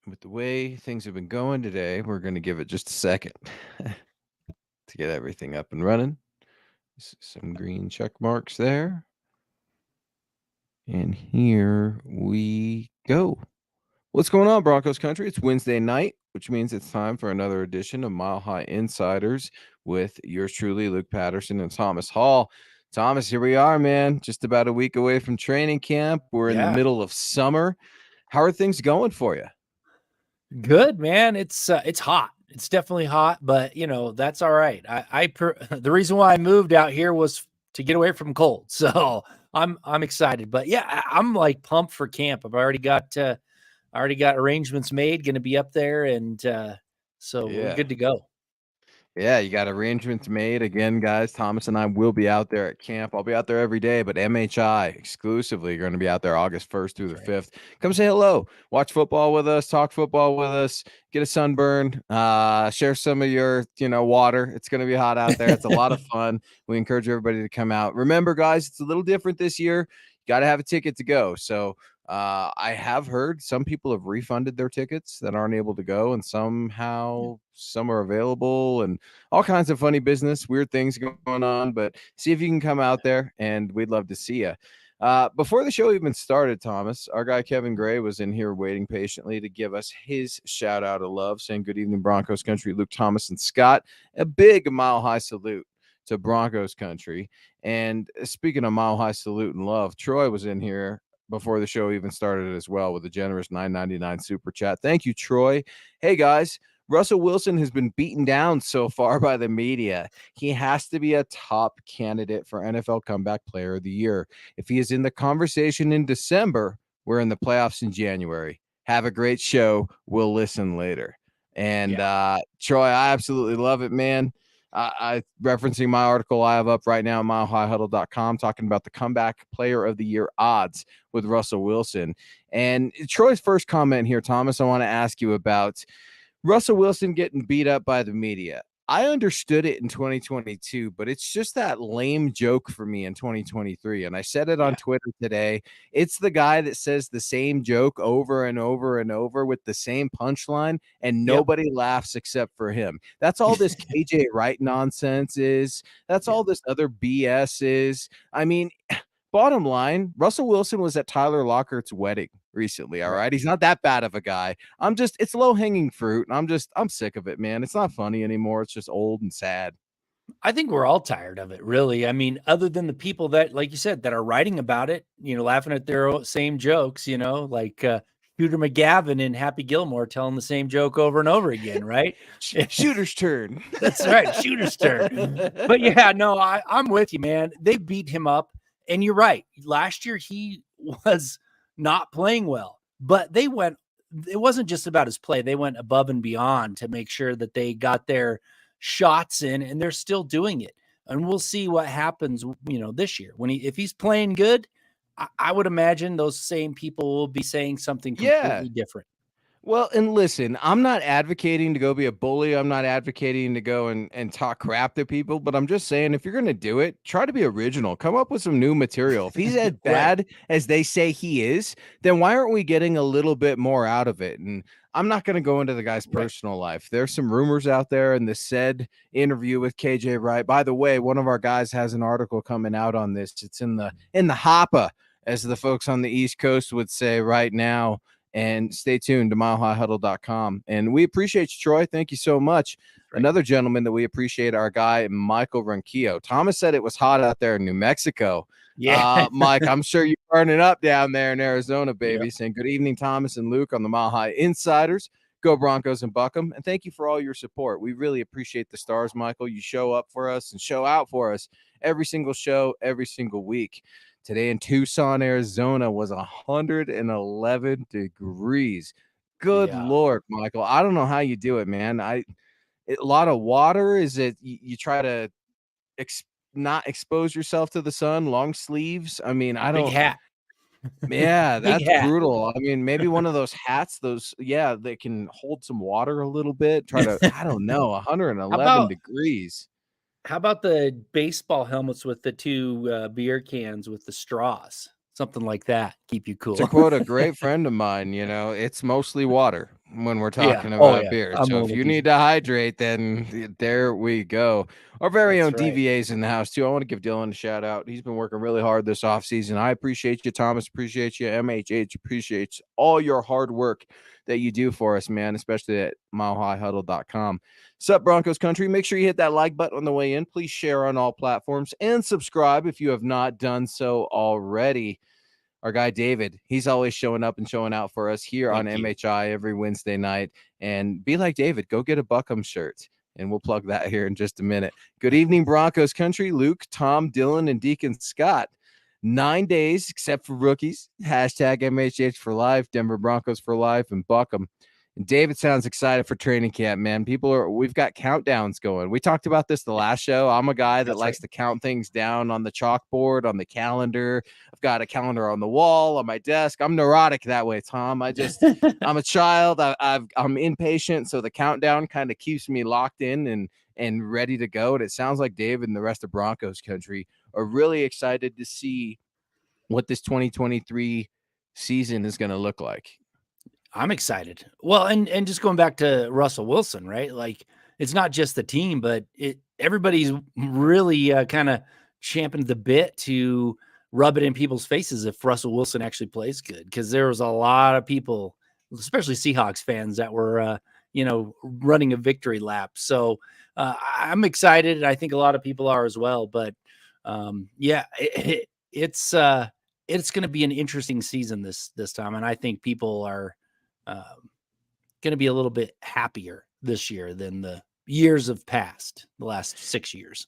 with the way things have been going today, we're going to give it just a second to get everything up and running. Some green check marks there. And here we go. What's going on, Broncos country? It's Wednesday night, which means it's time for another edition of Mile High Insiders with yours truly, Luke Patterson and Thomas Hall. Thomas, here we are, man. Just about a week away from training camp. We're in the Yeah. middle of summer. How are things going for you? Good, man. It's hot. It's definitely hot, but that's all right. The reason why I moved out here was to get away from cold. So I'm excited. But yeah, I'm like pumped for camp. I've already got arrangements made, going to be up there, and so we're Yeah. good to go. Yeah, you got arrangements made. Again, guys, Thomas and I will be out there at camp. I'll be out there every day, but MHI exclusively are going to be out there August 1st through the That's right. 5th. Come say hello. Watch football with us, talk football with us, get a sunburn, share some of your, water. It's going to be hot out there. It's a lot of fun. We encourage everybody to come out. Remember, guys, it's a little different this year. You got to have a ticket to go. So, I have heard some people have refunded their tickets that aren't able to go, and somehow some are available, and all kinds of funny business, weird things going on. But see if you can come out there, and we'd love to see you. Before the show even started, Thomas, our guy Kevin Gray was in here waiting patiently to give us his shout out of love, saying good evening, Broncos country, Luke, Thomas, and Scott. A big Mile High salute to Broncos country. And speaking of Mile High salute and love, Troy was in here before the show even started as well with a generous $9.99 super chat. Thank you, Troy. Hey, guys. Russell Wilson has been beaten down so far by the media. He has to be a top candidate for NFL Comeback Player of the Year. If he is in the conversation in December, we're in the playoffs in January. Have a great show. We'll listen later. And Troy, I absolutely love it, man. I referencing my article I have up right now at milehighhuddle.com talking about the comeback player of the year odds with Russell Wilson. And Troy's first comment here, Thomas, I want to ask you about Russell Wilson getting beat up by the media. I understood it in 2022, but it's just that lame joke for me in 2023. And I said it on Twitter today. It's the guy that says the same joke over and over and over with the same punchline, and nobody laughs except for him. That's all this KJ Wright nonsense is. That's all this other BS is. I mean, bottom line, Russell Wilson was at Tyler Lockert's wedding recently. All right. He's not that bad of a guy. It's low hanging fruit. And I'm sick of it, man. It's not funny anymore. It's just old and sad. I think we're all tired of it, really. I mean, other than the people that, like you said, that are writing about it, laughing at their same jokes, like Shooter McGavin and Happy Gilmore telling the same joke over and over again, right? Shooter's turn. That's right, Shooter's turn. But yeah, no, I'm with you, man. They beat him up, and you're right. Last year he was not playing well, but they went. It wasn't just about his play; they went above and beyond to make sure that they got their shots in, and they're still doing it. And we'll see what happens, this year if he's playing good. I would imagine those same people will be saying something completely different. Well, and listen, I'm not advocating to go be a bully. I'm not advocating to go and talk crap to people, but I'm just saying if you're going to do it, try to be original. Come up with some new material. If he's as bad as they say he is, then why aren't we getting a little bit more out of it? And I'm not going to go into the guy's personal life. There's some rumors out there in the said interview with KJ Wright. By the way, one of our guys has an article coming out on this. It's in the hopper, as the folks on the East Coast would say right now. And stay tuned to milehighhuddle.com. And we appreciate you, Troy. Thank you so much. Right. Another gentleman that we appreciate, our guy, Michael Ronquillo. Thomas said it was hot out there in New Mexico. Yeah. Mike, I'm sure you're burning up down there in Arizona, baby. Saying good evening, Thomas and Luke on the Mile High Insiders. Go Broncos and buck 'em. And thank you for all your support. We really appreciate the stars, Michael. You show up for us and show out for us every single show, every single week. Today in Tucson, Arizona was 111 degrees. Good Lord, Michael. I don't know how you do it, man. A lot of water. Is it you try to not expose yourself to the sun, long sleeves? I mean, I don't. Big hat. Yeah, that's brutal. I mean, maybe one of those hats, they can hold some water a little bit. Try to, I don't know, 111 degrees. How about the baseball helmets with the two beer cans with the straws? Something like that. Keep you cool. To quote a great friend of mine, it's mostly water. when we're Yeah. talking Oh, about yeah. beer. I'm So if only you teasing. need to hydrate, then there we go. Our very That's own right. DVA's in the house too. I want to give Dylan a shout out. He's been working really hard this offseason. I appreciate you, Thomas. Appreciate you. MHH appreciates all your hard work that you do for us, man, especially at milehighhuddle.com. Sup, Broncos country. Make sure you hit that like button on the way in. Please share on all platforms and subscribe if you have not done so already. Our guy David, he's always showing up and showing out for us here on Thank you. MHI every Wednesday night. And be like David, go get a Buckham shirt. And we'll plug that here in just a minute. Good evening, Broncos country. Luke, Tom, Dylan, and Deacon Scott. 9 days, except for rookies. Hashtag MHH for life, Denver Broncos for life, and Buckham. And David sounds excited for training camp, man. We've got countdowns going. We talked about this the last show. I'm a guy that likes to count things down on the chalkboard, on the calendar. I've got a calendar on the wall, on my desk. I'm neurotic that way, Tom. I'm a child. I'm impatient. So the countdown kind of keeps me locked in and ready to go. And it sounds like David and the rest of Broncos country are really excited to see what this 2023 season is going to look like. I'm excited. Well, and just going back to Russell Wilson, right? Like, it's not just the team, but everybody's really kind of champing the bit to rub it in people's faces if Russell Wilson actually plays good, because there was a lot of people, especially Seahawks fans, that were running a victory lap. So I'm excited, and I think a lot of people are as well. But it's going to be an interesting season this time, and I think people are going to be a little bit happier this year than the years of past, the last 6 years.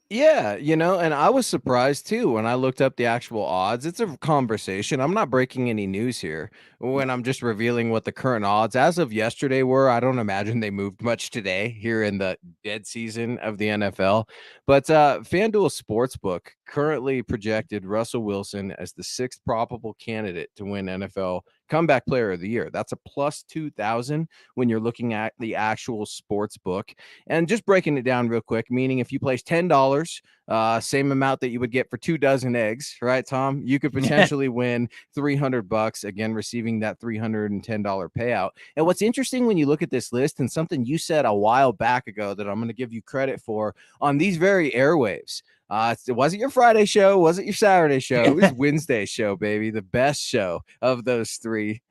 Yeah, and I was surprised too when I looked up the actual odds. It's a conversation. I'm not breaking any news here when I'm just revealing what the current odds as of yesterday were. I don't imagine they moved much today here in the dead season of the NFL. But FanDuel Sportsbook currently projected Russell Wilson as the 6th probable candidate to win NFL Comeback Player of the Year. That's a plus 2,000 when you're looking at the actual sports book. And just breaking it down real quick, meaning if you place $10, same amount that you would get for 2 dozen eggs, right, Tom? You could potentially win $300, again, receiving that $310 payout. And what's interesting when you look at this list, and something you said a while back ago that I'm going to give you credit for on these very airwaves. It wasn't your Friday show, wasn't your Saturday show. It was Wednesday show, baby. The best show of those three.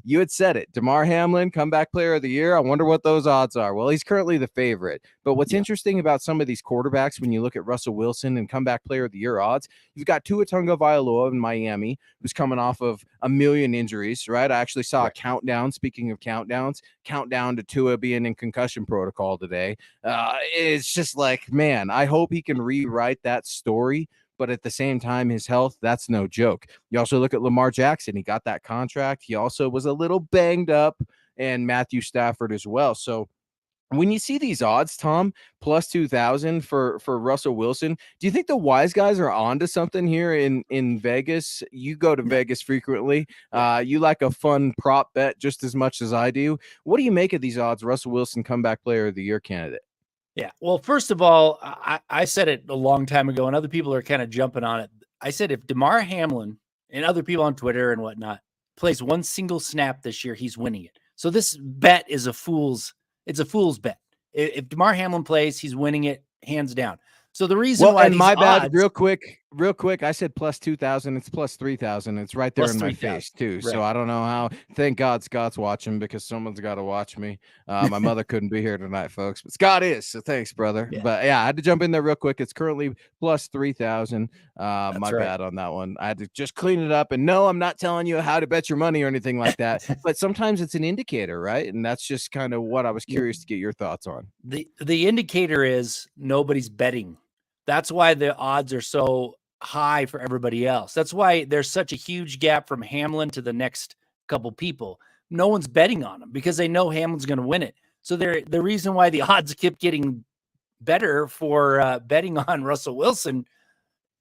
You had said it. Damar Hamlin, Comeback Player of the Year. I wonder what those odds are. Well, he's currently the favorite. But what's interesting about some of these quarterbacks, when you look at Russell Wilson and Comeback Player of the Year odds, you've got Tua Tagovailoa in Miami, who's coming off of a million injuries, right? I actually saw a countdown. Speaking of countdowns, countdown to Tua being in concussion protocol today. It's just like, man, I hope he can rewrite that story. But at the same time, his health, that's no joke. You also look at Lamar Jackson. He got that contract. He also was a little banged up, and Matthew Stafford as well. So when you see these odds, Tom, plus 2,000 for Russell Wilson, do you think the wise guys are onto something here in Vegas? You go to Vegas frequently. You like a fun prop bet just as much as I do. What do you make of these odds? Russell Wilson, Comeback Player of the Year candidate. Yeah. Well, first of all, I said it a long time ago, and other people are kind of jumping on it. I said if Damar Hamlin and other people on Twitter and whatnot plays one single snap this year, he's winning it. So this bet is a fool's bet. If Damar Hamlin plays, he's winning it hands down. So the reason why my bad, odds, real quick, I said plus 2,000. It's plus 3,000. It's right there in my face too. Right. So I don't know how. Thank God Scott's watching, because someone's got to watch me. My mother couldn't be here tonight, folks, but Scott is. So thanks, brother. Yeah. But yeah, I had to jump in there real quick. It's currently plus 3,000. My bad on that one. I had to just clean it up. And no, I'm not telling you how to bet your money or anything like that. But sometimes it's an indicator, right? And that's just kind of what I was curious to get your thoughts on. The indicator is nobody's betting. That's why the odds are so high for everybody else. That's why there's such a huge gap from Hamlin to the next couple people. No one's betting on him because they know Hamlin's going to win it. So the reason why the odds keep getting better for betting on Russell Wilson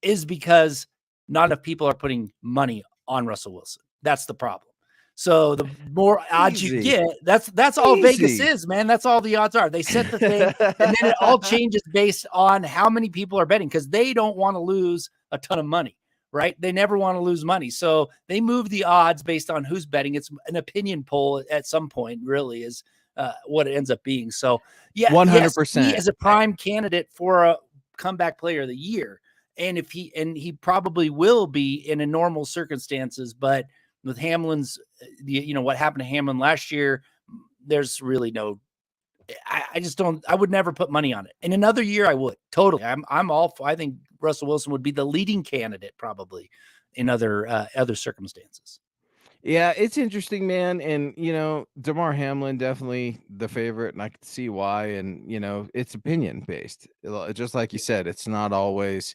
is because not enough people are putting money on Russell Wilson. That's the problem. So the more odds you get, that's all Vegas is, man. That's all the odds are. They set the thing, and then it all changes based on how many people are betting, because they don't want to lose a ton of money, right? They never want to lose money. So they move the odds based on who's betting. It's an opinion poll at some point, really, is what it ends up being. So, yeah, yes, he 100%. is a prime candidate for a comeback player of the year. And he probably will be in a normal circumstances, but with Hamlin's, what happened to Hamlin last year, there's really no, I just don't, I would never put money on it. In another year, I would totally. I'm all for, I think Russell Wilson would be the leading candidate probably in other circumstances. Yeah, it's interesting, man. And, Damar Hamlin, definitely the favorite, and I can see why. And, it's opinion based. Just like you said, it's not always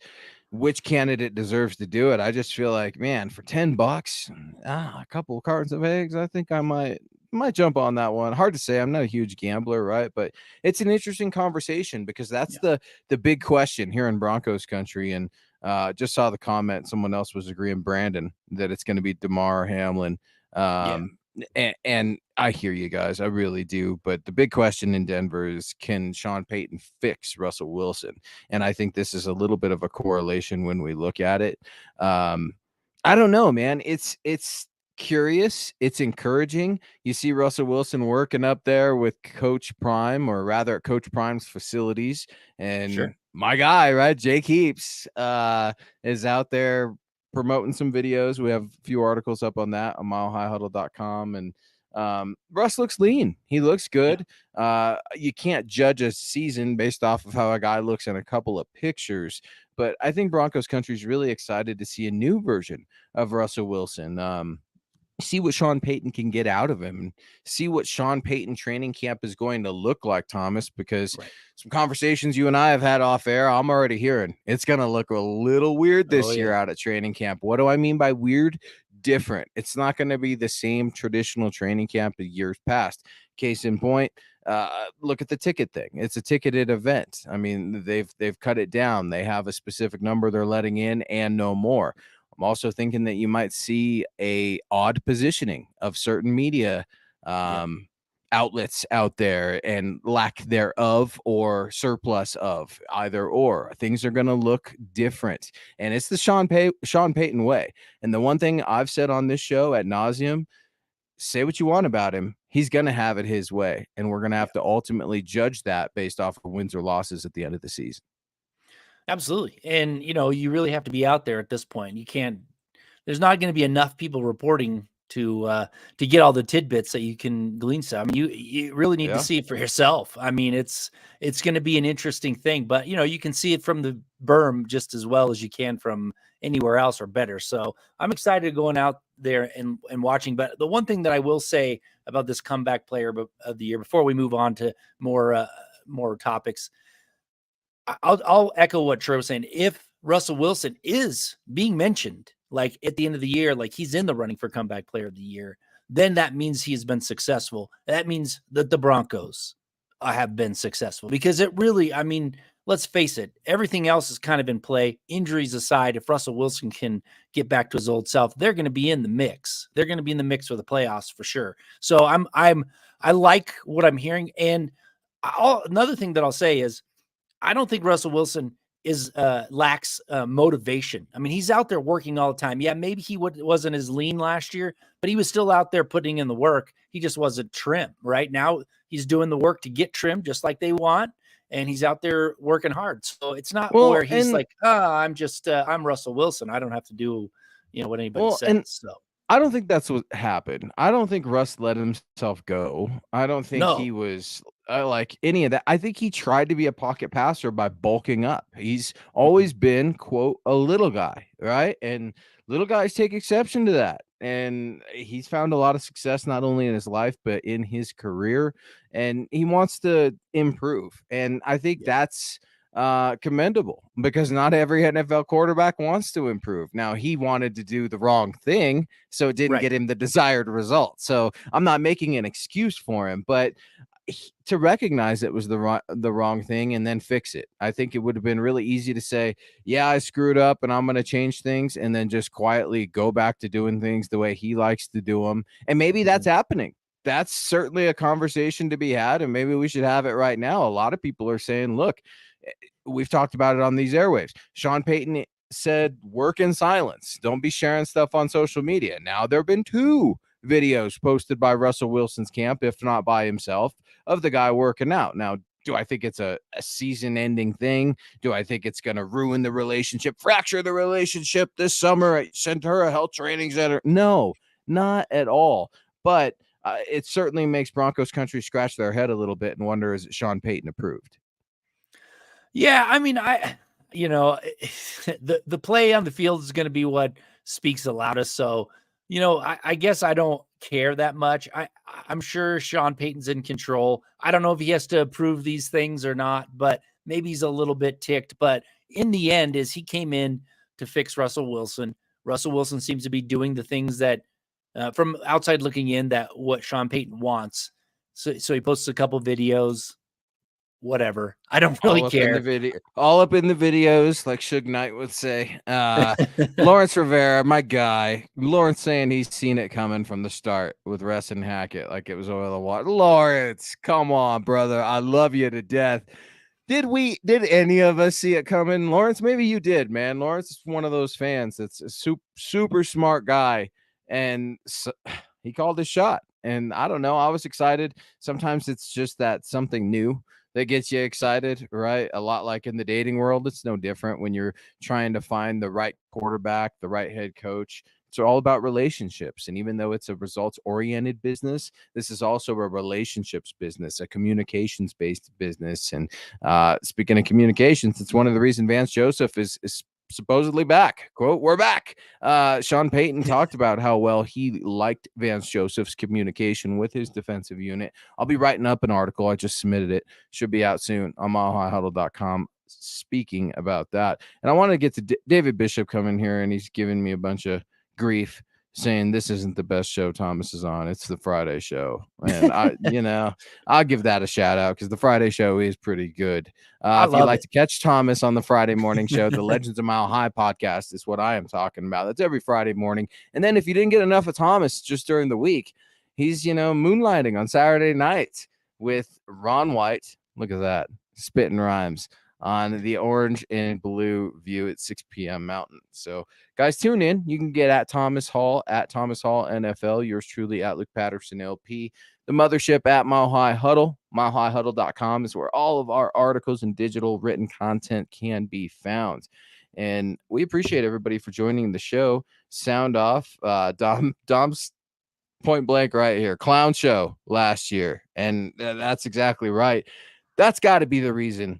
which candidate deserves to do it. I just feel like, man, for $10, a couple of cartons of eggs, I think I might jump on that one. Hard to say. I'm not a huge gambler, right? But it's an interesting conversation because that's the big question here in Broncos country. And just saw the comment. Someone else was agreeing, Brandon, that it's going to be Damar Hamlin. And I hear you guys. I really do. But the big question in Denver is, can Sean Payton fix Russell Wilson? And I think this is a little bit of a correlation when we look at it. I don't know, man. It's curious. It's encouraging. You see Russell Wilson working up there with Coach Prime, or rather at Coach Prime's facilities. And my guy, right, Jake Heaps, is out there promoting some videos. We have a few articles up on that on milehighhuddle.com. And Russ looks lean. He looks good. You can't judge a season based off of how a guy looks in a couple of pictures. But I think Broncos country is really excited to see a new version of Russell Wilson. See what Sean Payton can get out of him, and see what Sean Payton training camp is going to look like, Thomas, because some conversations you and I have had off air, I'm already hearing it's going to look a little weird this year out at training camp. What do I mean by weird? Different. It's not going to be the same traditional training camp of years past. Case in point, look at the ticket thing. It's a ticketed event. I mean, they've cut it down. They have a specific number they're letting in and no more. I'm also thinking that you might see a odd positioning of certain media outlets out there, and lack thereof or surplus of either or. Things are going to look different, and it's the Sean Payton way. And the one thing I've said on this show ad nauseum, say what you want about him, he's going to have it his way, and we're going to have to ultimately judge that based off of wins or losses at the end of the season. Absolutely. And, you really have to be out there at this point. You can't, there's not going to be enough people reporting to get all the tidbits that you can glean. So, I mean, you really need to see it for yourself. I mean, it's going to be an interesting thing, but you can see it from the berm just as well as you can from anywhere else, or better. So I'm excited going out there and watching. But the one thing that I will say about this comeback player of the year, before we move on to more topics, I'll echo what Troy was saying. If Russell Wilson is being mentioned, like at the end of the year, like he's in the running for comeback player of the year, then that means he's been successful. That means that the Broncos have been successful, because it really, I mean, let's face it, everything else is kind of in play. Injuries aside, if Russell Wilson can get back to his old self, they're going to be in the mix. They're going to be in the mix for the playoffs for sure. So I like what I'm hearing. And another thing that I'll say is, I don't think Russell Wilson lacks motivation. I mean, he's out there working all the time. Yeah, maybe he wasn't as lean last year, but he was still out there putting in the work. He just wasn't trim. Right now, he's doing the work to get trim, just like they want, and he's out there working hard. So it's not where he's like, I'm Russell Wilson. I don't have to do, what anybody says. So I don't think that's what happened. I don't think Russ let himself go. I don't think he was like any of that. I think he tried to be a pocket passer by bulking up. He's always been, quote, a little guy, right? And little guys take exception to that. And he's found a lot of success, not only in his life, but in his career. And he wants to improve. And I think that's commendable, because not every NFL quarterback wants to improve. Now, he wanted to do the wrong thing, so it didn't get him the desired result. So I'm not making an excuse for him, but to recognize it was the wrong thing and then fix it. I think it would have been really easy to say, yeah, I screwed up and I'm going to change things, and then just quietly go back to doing things the way he likes to do them. And maybe that's happening. That's certainly a conversation to be had, and maybe we should have it right now. A lot of people are saying, look, we've talked about it on these airwaves. Sean Payton said work in silence. Don't be sharing stuff on social media. Now there have been 2 videos posted by Russell Wilson's camp, if not by himself, of the guy working out. Now, do I think it's a season-ending thing? Do I think it's going to ruin the relationship, fracture the relationship this summer? I sent her a health training center. No, not at all. But it certainly makes Broncos country scratch their head a little bit and wonder, is it Sean Payton approved? Yeah, I mean, the play on the field is going to be what speaks the loudest. So, I guess I don't care that much. I'm sure Sean Payton's in control. I don't know if he has to approve these things or not, but maybe he's a little bit ticked. But in the end, is he came in to fix Russell Wilson. Russell Wilson seems to be doing the things that, from outside looking in, that what Sean Payton wants. So he posts a couple videos. Whatever. I don't really care. All up in the videos, like Suge Knight would say. Lawrence Rivera, my guy. Lawrence saying he's seen it coming from the start with Russ and Hackett, like it was over the water. Lawrence, come on, brother. I love you to death. Did any of us see it coming? Lawrence, maybe you did, man. Lawrence is one of those fans that's a super smart guy. And so, he called his shot. And I don't know. I was excited. Sometimes it's just that something new that gets you excited, right? A lot like in the dating world, it's no different when you're trying to find the right quarterback, the right head coach. It's all about relationships. And even though it's a results-oriented business, this is also a relationships business, a communications-based business. And speaking of communications, it's one of the reasons Vance Joseph is supposedly back. Quote, we're back. Sean Payton talked about how well he liked Vance Joseph's communication with his defensive unit. I'll be writing up an article. I just submitted it. Should be out soon on milehighhuddle.com speaking about that. And I want to get to David Bishop coming here, and he's giving me a bunch of grief saying this isn't the best show Thomas is on. It's the Friday show. And I'll give that a shout out because the Friday show is pretty good. If you'd like to catch Thomas on the Friday morning show, the Legends of Mile High podcast is what I am talking about. That's every Friday morning. And then if you didn't get enough of Thomas just during the week, he's, moonlighting on Saturday night with Ron White. Look at that. Spitting rhymes on the Orange and Blue View at 6 p.m. Mountain. So, guys, tune in. You can get at Thomas Hall NFL. Yours truly at Luke Patterson LP. The mothership at Mile High Huddle. MileHighHuddle.com is where all of our articles and digital written content can be found. And we appreciate everybody for joining the show. Sound off. Dom's point blank right here. Clown show last year. And that's exactly right. That's got to be the reason,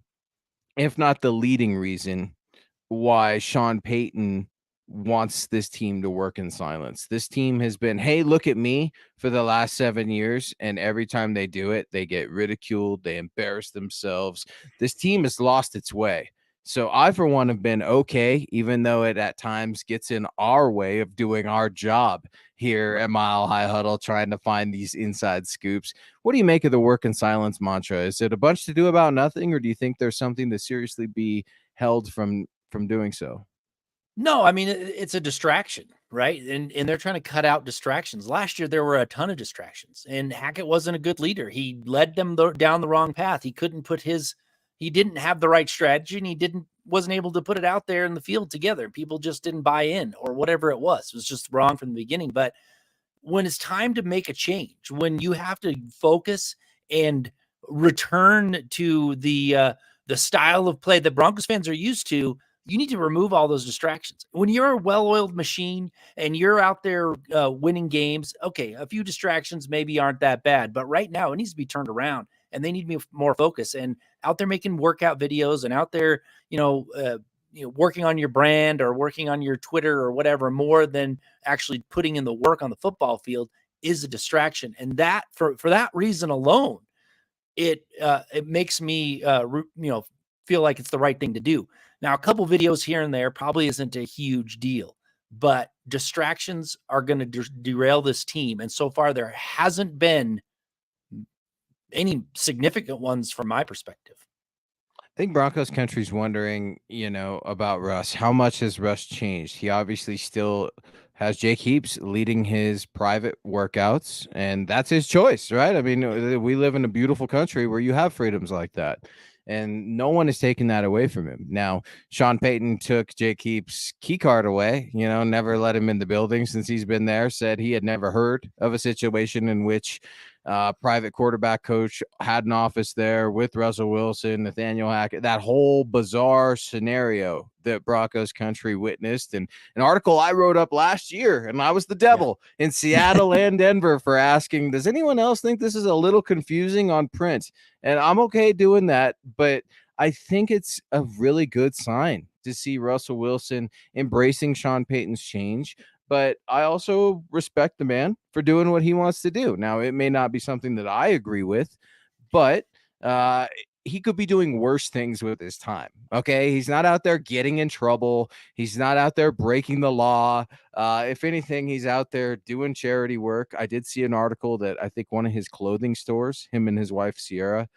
if not the leading reason, why Sean Payton wants this team to work in silence. This team has been, hey, look at me for the last 7 years. And every time they do it, they get ridiculed. They embarrass themselves. This team has lost its way. So I, for one, have been okay, even though it at times gets in our way of doing our job here at Mile High Huddle, trying to find these inside scoops. What do you make of the work in silence mantra? Is it a bunch to do about nothing, or do you think there's something to seriously be held from doing so? No, I mean, it's a distraction, right? And they're trying to cut out distractions. Last year, there were a ton of distractions, and Hackett wasn't a good leader. He led them down the wrong path. He didn't have the right strategy, and he wasn't able to put it out there in the field together. People just didn't buy in, or whatever it was. It was just wrong from the beginning. But when it's time to make a change, when you have to focus and return to the style of play that Broncos fans are used to, you need to remove all those distractions. When you're a well-oiled machine and you're out there winning games, okay, a few distractions maybe aren't that bad, but right now it needs to be turned around, and they need to be more focused and out there making workout videos and out there, working on your brand or working on your Twitter or whatever, more than actually putting in the work on the football field is a distraction. And that for that reason alone, it makes me feel like it's the right thing to do. Now, a couple videos here and there probably isn't a huge deal, but distractions are going to derail this team. And so far, there hasn't been any significant ones from my perspective. I think Broncos country's wondering, about Russ. How much has Russ changed? He obviously still has Jake Heaps leading his private workouts, and that's his choice, right? I mean, we live in a beautiful country where you have freedoms like that. and no one is taking that away from him. Now, Sean Payton took Jake Heap's key card away, never let him in the building since he's been there, said he had never heard of a situation in which private quarterback coach had an office there with Russell Wilson, Nathaniel Hackett, that whole bizarre scenario that Broncos country witnessed. And an article I wrote up last year, and I was the devil in Seattle and Denver for asking, does anyone else think this is a little confusing on print? And I'm okay doing that, but I think it's a really good sign to see Russell Wilson embracing Sean Payton's change. But I also respect the man for doing what he wants to do. Now, it may not be something that I agree with, but he could be doing worse things with his time. Okay. He's not out there getting in trouble. He's not out there breaking the law. If anything, he's out there doing charity work. I did see an article that I think one of his clothing stores, him and his wife, Sierra,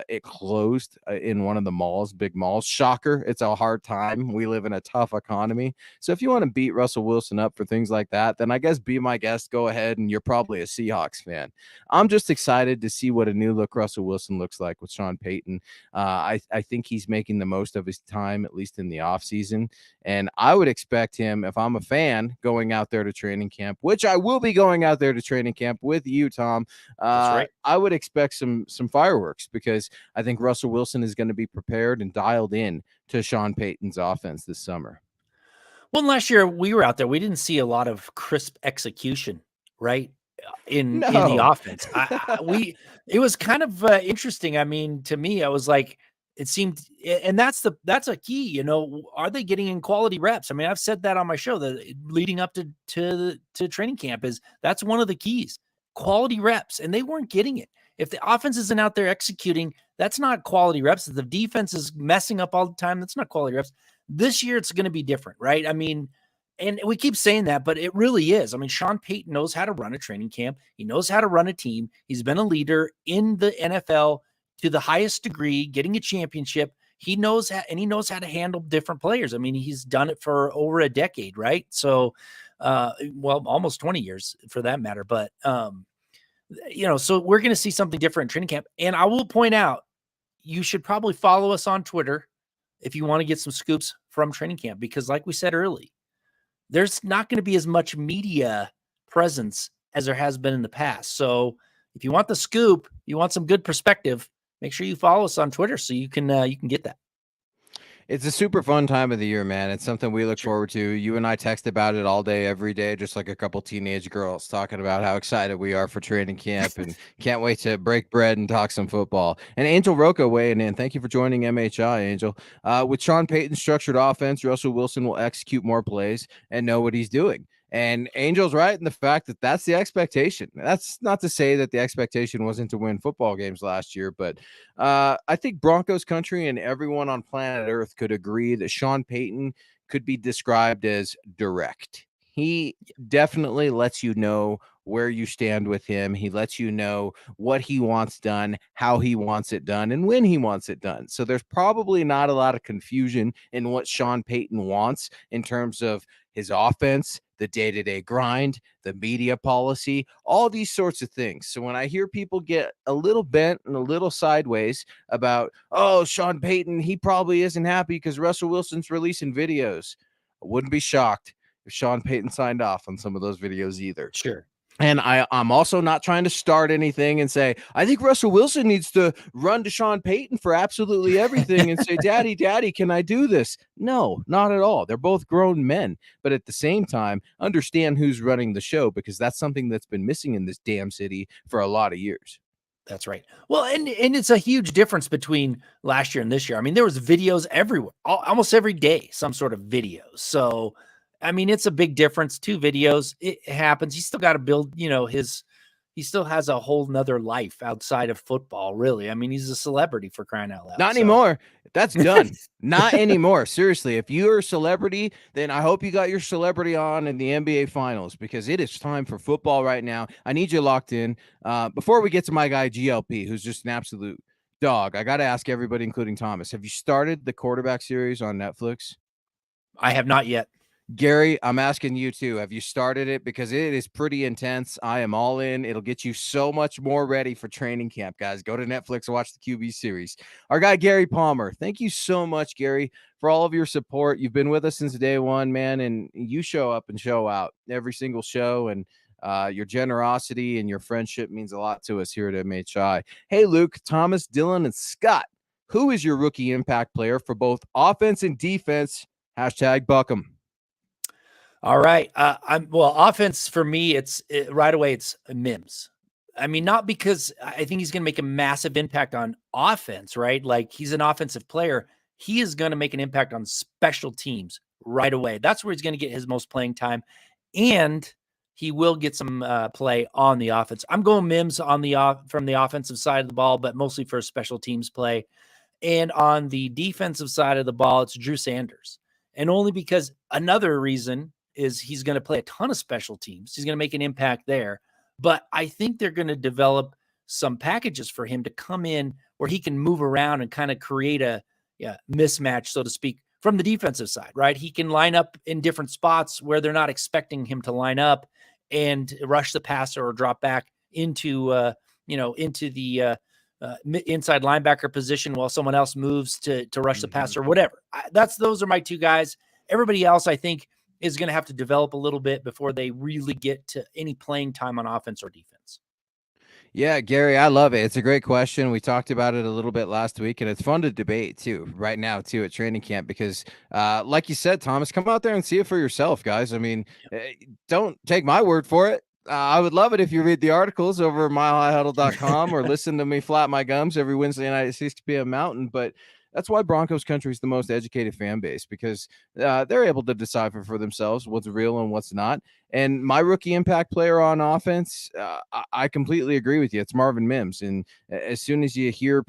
it closed in one of the malls, big malls. Shocker. It's a hard time. We live in a tough economy. So if you want to beat Russell Wilson up for things like that, then I guess be my guest. Go ahead. And you're probably a Seahawks fan. I'm just excited to see what a new look Russell Wilson looks like with Sean Payton. I think he's making the most of his time, at least in the offseason. And I would expect him, if I'm a fan, going out there to training camp, which I will be going out there to training camp with you, Tom. That's right. I would expect some fireworks, because I think Russell Wilson is going to be prepared and dialed in to Sean Payton's offense this summer. Well, last year we were out there. We didn't see a lot of crisp execution, right? In the offense. It was kind of interesting. I mean, to me, I was like, it seemed, and that's a key, are they getting in quality reps? I mean, I've said that on my show, that leading up to training camp that's one of the keys, quality reps, and they weren't getting it. If the offense isn't out there executing, that's not quality reps. If the defense is messing up all the time, that's not quality reps. This year, it's going to be different, right? I mean, and we keep saying that, but it really is. I mean, Sean Payton knows how to run a training camp. He knows how to run a team. He's been a leader in the NFL to the highest degree, getting a championship. He knows how to handle different players. I mean, he's done it for over a decade, right? So, almost 20 years for that matter. But, so we're going to see something different in training camp. And I will point out, you should probably follow us on Twitter if you want to get some scoops from training camp, because like we said early, there's not going to be as much media presence as there has been in the past. So if you want the scoop, you want some good perspective, make sure you follow us on Twitter so you can get that. It's a super fun time of the year, man. It's something we look forward to. You and I text about it all day, every day, just like a couple teenage girls talking about how excited we are for training camp and can't wait to break bread and talk some football. And Angel Rocco weighing in. Thank you for joining MHI, Angel. With Sean Payton's structured offense, Russell Wilson will execute more plays and know what he's doing. And Angel's right in the fact that that's the expectation. That's not to say that the expectation wasn't to win football games last year, but I think Broncos country and everyone on planet Earth could agree that Sean Payton could be described as direct. He definitely lets you know where you stand with him. He lets you know what he wants done, how he wants it done, and when he wants it done. So there's probably not a lot of confusion in what Sean Payton wants in terms of his offense, the day-to-day grind, the media policy, all these sorts of things. So when I hear people get a little bent and a little sideways about, oh, Sean Payton, he probably isn't happy because Russell Wilson's releasing videos, I wouldn't be shocked if Sean Payton signed off on some of those videos either. Sure. And I'm also not trying to start anything and say, I think Russell Wilson needs to run to Sean Payton for absolutely everything and say, Daddy, can I do this? No, not at all. They're both grown men. But at the same time, understand who's running the show, because that's something that's been missing in this damn city for a lot of years. That's right. Well, and it's a huge difference between last year and this year. I mean, there was videos everywhere, almost every day, some sort of videos. So, I mean, it's a big difference. 2 videos, it happens. He's still got to build, he still has a whole nother life outside of football, really. I mean, he's a celebrity, for crying out loud. Not anymore. That's done. Not anymore. Seriously, if you're a celebrity, then I hope you got your celebrity on in the NBA Finals, because it is time for football right now. I need you locked in. Before we get to my guy, GLP, who's just an absolute dog, I got to ask everybody, including Thomas, have you started the quarterback series on Netflix? I have not yet. Gary, I'm asking you too. Have you started it? Because it is pretty intense. I am all in. It'll get you so much more ready for training camp, guys. Go to Netflix, watch the QB series. Our guy, Gary Palmer. Thank you so much, Gary, for all of your support. You've been with us since day one, man, and you show up and show out every single show. And your generosity and your friendship means a lot to us here at MHI. Hey, Luke, Thomas, Dylan, and Scott, who is your rookie impact player for both offense and defense? Hashtag Buckham. All right. Offense for me, right away, it's Mims. I mean, not because I think he's going to make a massive impact on offense, right? Like he's an offensive player. He is going to make an impact on special teams right away. That's where he's going to get his most playing time. And he will get some play on the offense. I'm going Mims from the offensive side of the ball, but mostly for special teams play. And on the defensive side of the ball, it's Drew Sanders. And only because another reason is he's going to play a ton of special teams. He's going to make an impact there. But I think they're going to develop some packages for him to come in where he can move around and kind of create a mismatch, so to speak, from the defensive side, right? He can line up in different spots where they're not expecting him to line up and rush the passer or drop back into the inside linebacker position while someone else moves to rush the passer or whatever. Those are my two guys. Everybody else, I think, is going to have to develop a little bit before they really get to any playing time on offense or defense. Yeah, Gary, I love it. It's a great question. We talked about it a little bit last week, and it's fun to debate too, right now too, at training camp, because like you said, Thomas, come out there and see it for yourself, guys. I mean, don't take my word for it. I would love it if you read the articles over milehighhuddle.com or listen to me flap my gums every Wednesday night at 6 p.m. Mountain. But that's why Broncos country is the most educated fan base, because they're able to decipher for themselves what's real and what's not. And my rookie impact player on offense, I completely agree with you. It's Marvin Mims. And as soon as you hear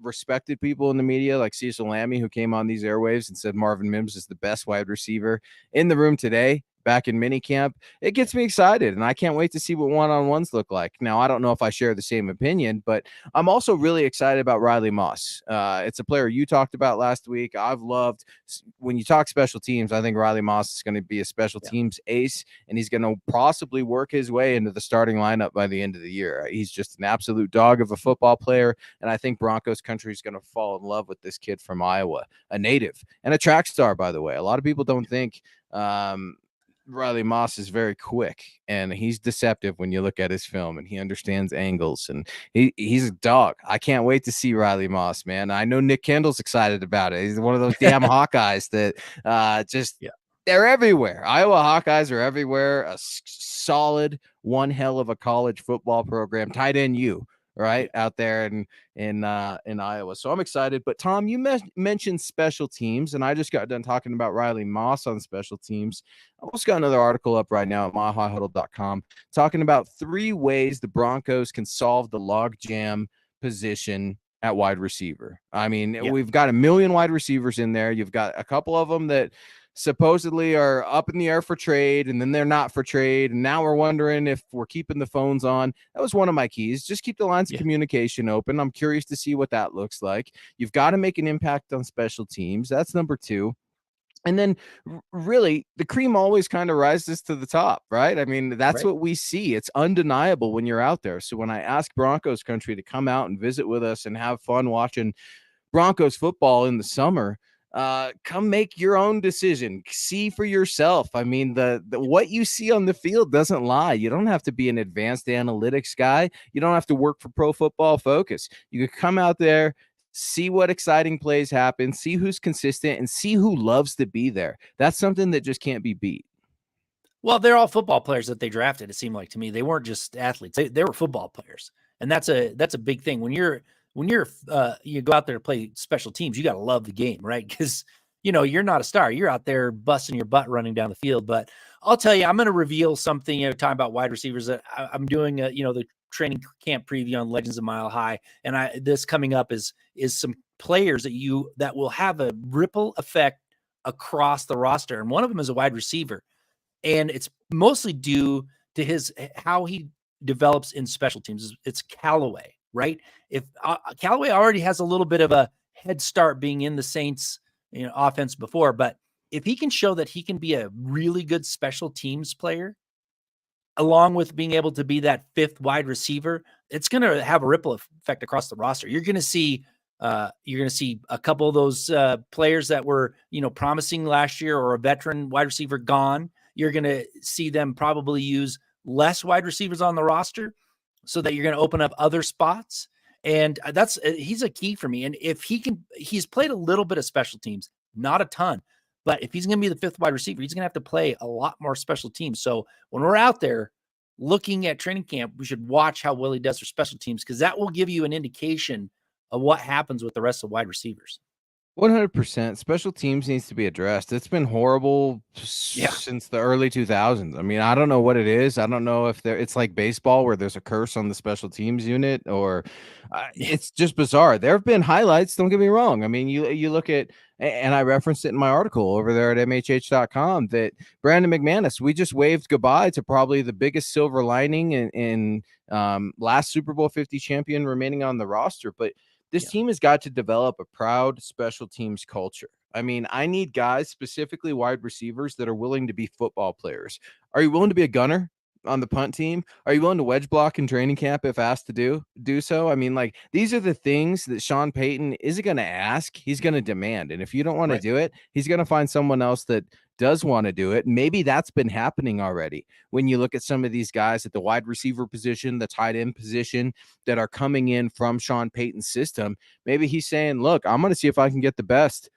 respected people in the media like Cecil Lammey, who came on these airwaves and said Marvin Mims is the best wide receiver in the room today, back in minicamp, it gets me excited, and I can't wait to see what one-on-ones look like. Now, I don't know if I share the same opinion, but I'm also really excited about Riley Moss. It's a player you talked about last week. I've loved when you talk special teams. I think Riley Moss is going to be a special teams ace, and he's going to possibly work his way into the starting lineup by the end of the year. He's just an absolute dog of a football player, and I think Broncos country is going to fall in love with this kid from Iowa, a native and a track star, by the way. A lot of people don't think Riley Moss is very quick, and he's deceptive when you look at his film, and he understands angles, and he's a dog. I can't wait to see Riley Moss, man. I know Nick Kendall's excited about it. He's one of those damn Hawkeyes that they're everywhere. Iowa Hawkeyes are everywhere. A solid one hell of a college football program, tight end right out there in Iowa. So I'm excited. But Tom, you mentioned special teams, and I just got done talking about Riley Moss on special teams. I've also got another article up right now at milehighhuddle.com talking about 3 ways the Broncos can solve the logjam position at wide receiver. I mean, we've got a million wide receivers in there. You've got a couple of them that supposedly are up in the air for trade, and then they're not for trade, and now we're wondering if we're keeping the phones on. That was one of my keys. Just keep the lines of communication open. I'm curious to see what that looks like. You've got to make an impact on special teams. That's number 2. And then really the cream always kind of rises to the top, right? I mean, that's what we see. It's undeniable when you're out there. So when I ask Broncos country to come out and visit with us and have fun watching Broncos football in the summer, come make your own decision. See for yourself. I mean, the what you see on the field doesn't lie. You don't have to be an advanced analytics guy. You don't have to work for Pro Football Focus. You can come out there, see what exciting plays happen, see who's consistent, and see who loves to be there. That's something that just can't be beat. Well, they're all football players that they drafted. It seemed like to me they weren't just athletes; they were football players, and that's a big thing. When you go out there to play special teams, you got to love the game, right? Because you're not a star; you're out there busting your butt running down the field. But I'll tell you, I'm going to reveal something. Talking about wide receivers, that I'm doing. The training camp preview on Legends of Mile High, and this coming up is some players that will have a ripple effect across the roster, and one of them is a wide receiver. And it's mostly due to how he develops in special teams. It's Callaway, right? If Callaway already has a little bit of a head start being in the Saints offense before, but if he can show that he can be a really good special teams player, along with being able to be that fifth wide receiver, it's going to have a ripple effect across the roster. You're going to see a couple of those players that were, promising last year, or a veteran wide receiver gone. You're going to see them probably use less wide receivers on the roster, so that you're going to open up other spots. And he's a key for me. And if he's played a little bit of special teams, not a ton, but if he's going to be the fifth wide receiver, he's going to have to play a lot more special teams. So when we're out there looking at training camp, we should watch how well he does for special teams, because that will give you an indication of what happens with the rest of wide receivers. 100%. Special teams needs to be addressed. It's been horrible since the early 2000s. I mean, I don't know what it is. I don't know if it's like baseball where there's a curse on the special teams unit, or it's just bizarre. There have been highlights. Don't get me wrong. I mean, you look at, and I referenced it in my article over there at MHH.com, that Brandon McManus, we just waved goodbye to probably the biggest silver lining in last Super Bowl 50 champion remaining on the roster. But this team has got to develop a proud special teams culture. I mean, I need guys, specifically wide receivers, that are willing to be football players. Are you willing to be a gunner on the punt team? Are you willing to wedge block in training camp if asked to do so? I mean, like, these are the things that Sean Payton isn't going to ask. He's going to demand. And if you don't want to do it, he's going to find someone else that does want to do it. Maybe that's been happening already. When you look at some of these guys at the wide receiver position, the tight end position, that are coming in from Sean Payton's system, maybe he's saying, look, I'm going to see if I can get the best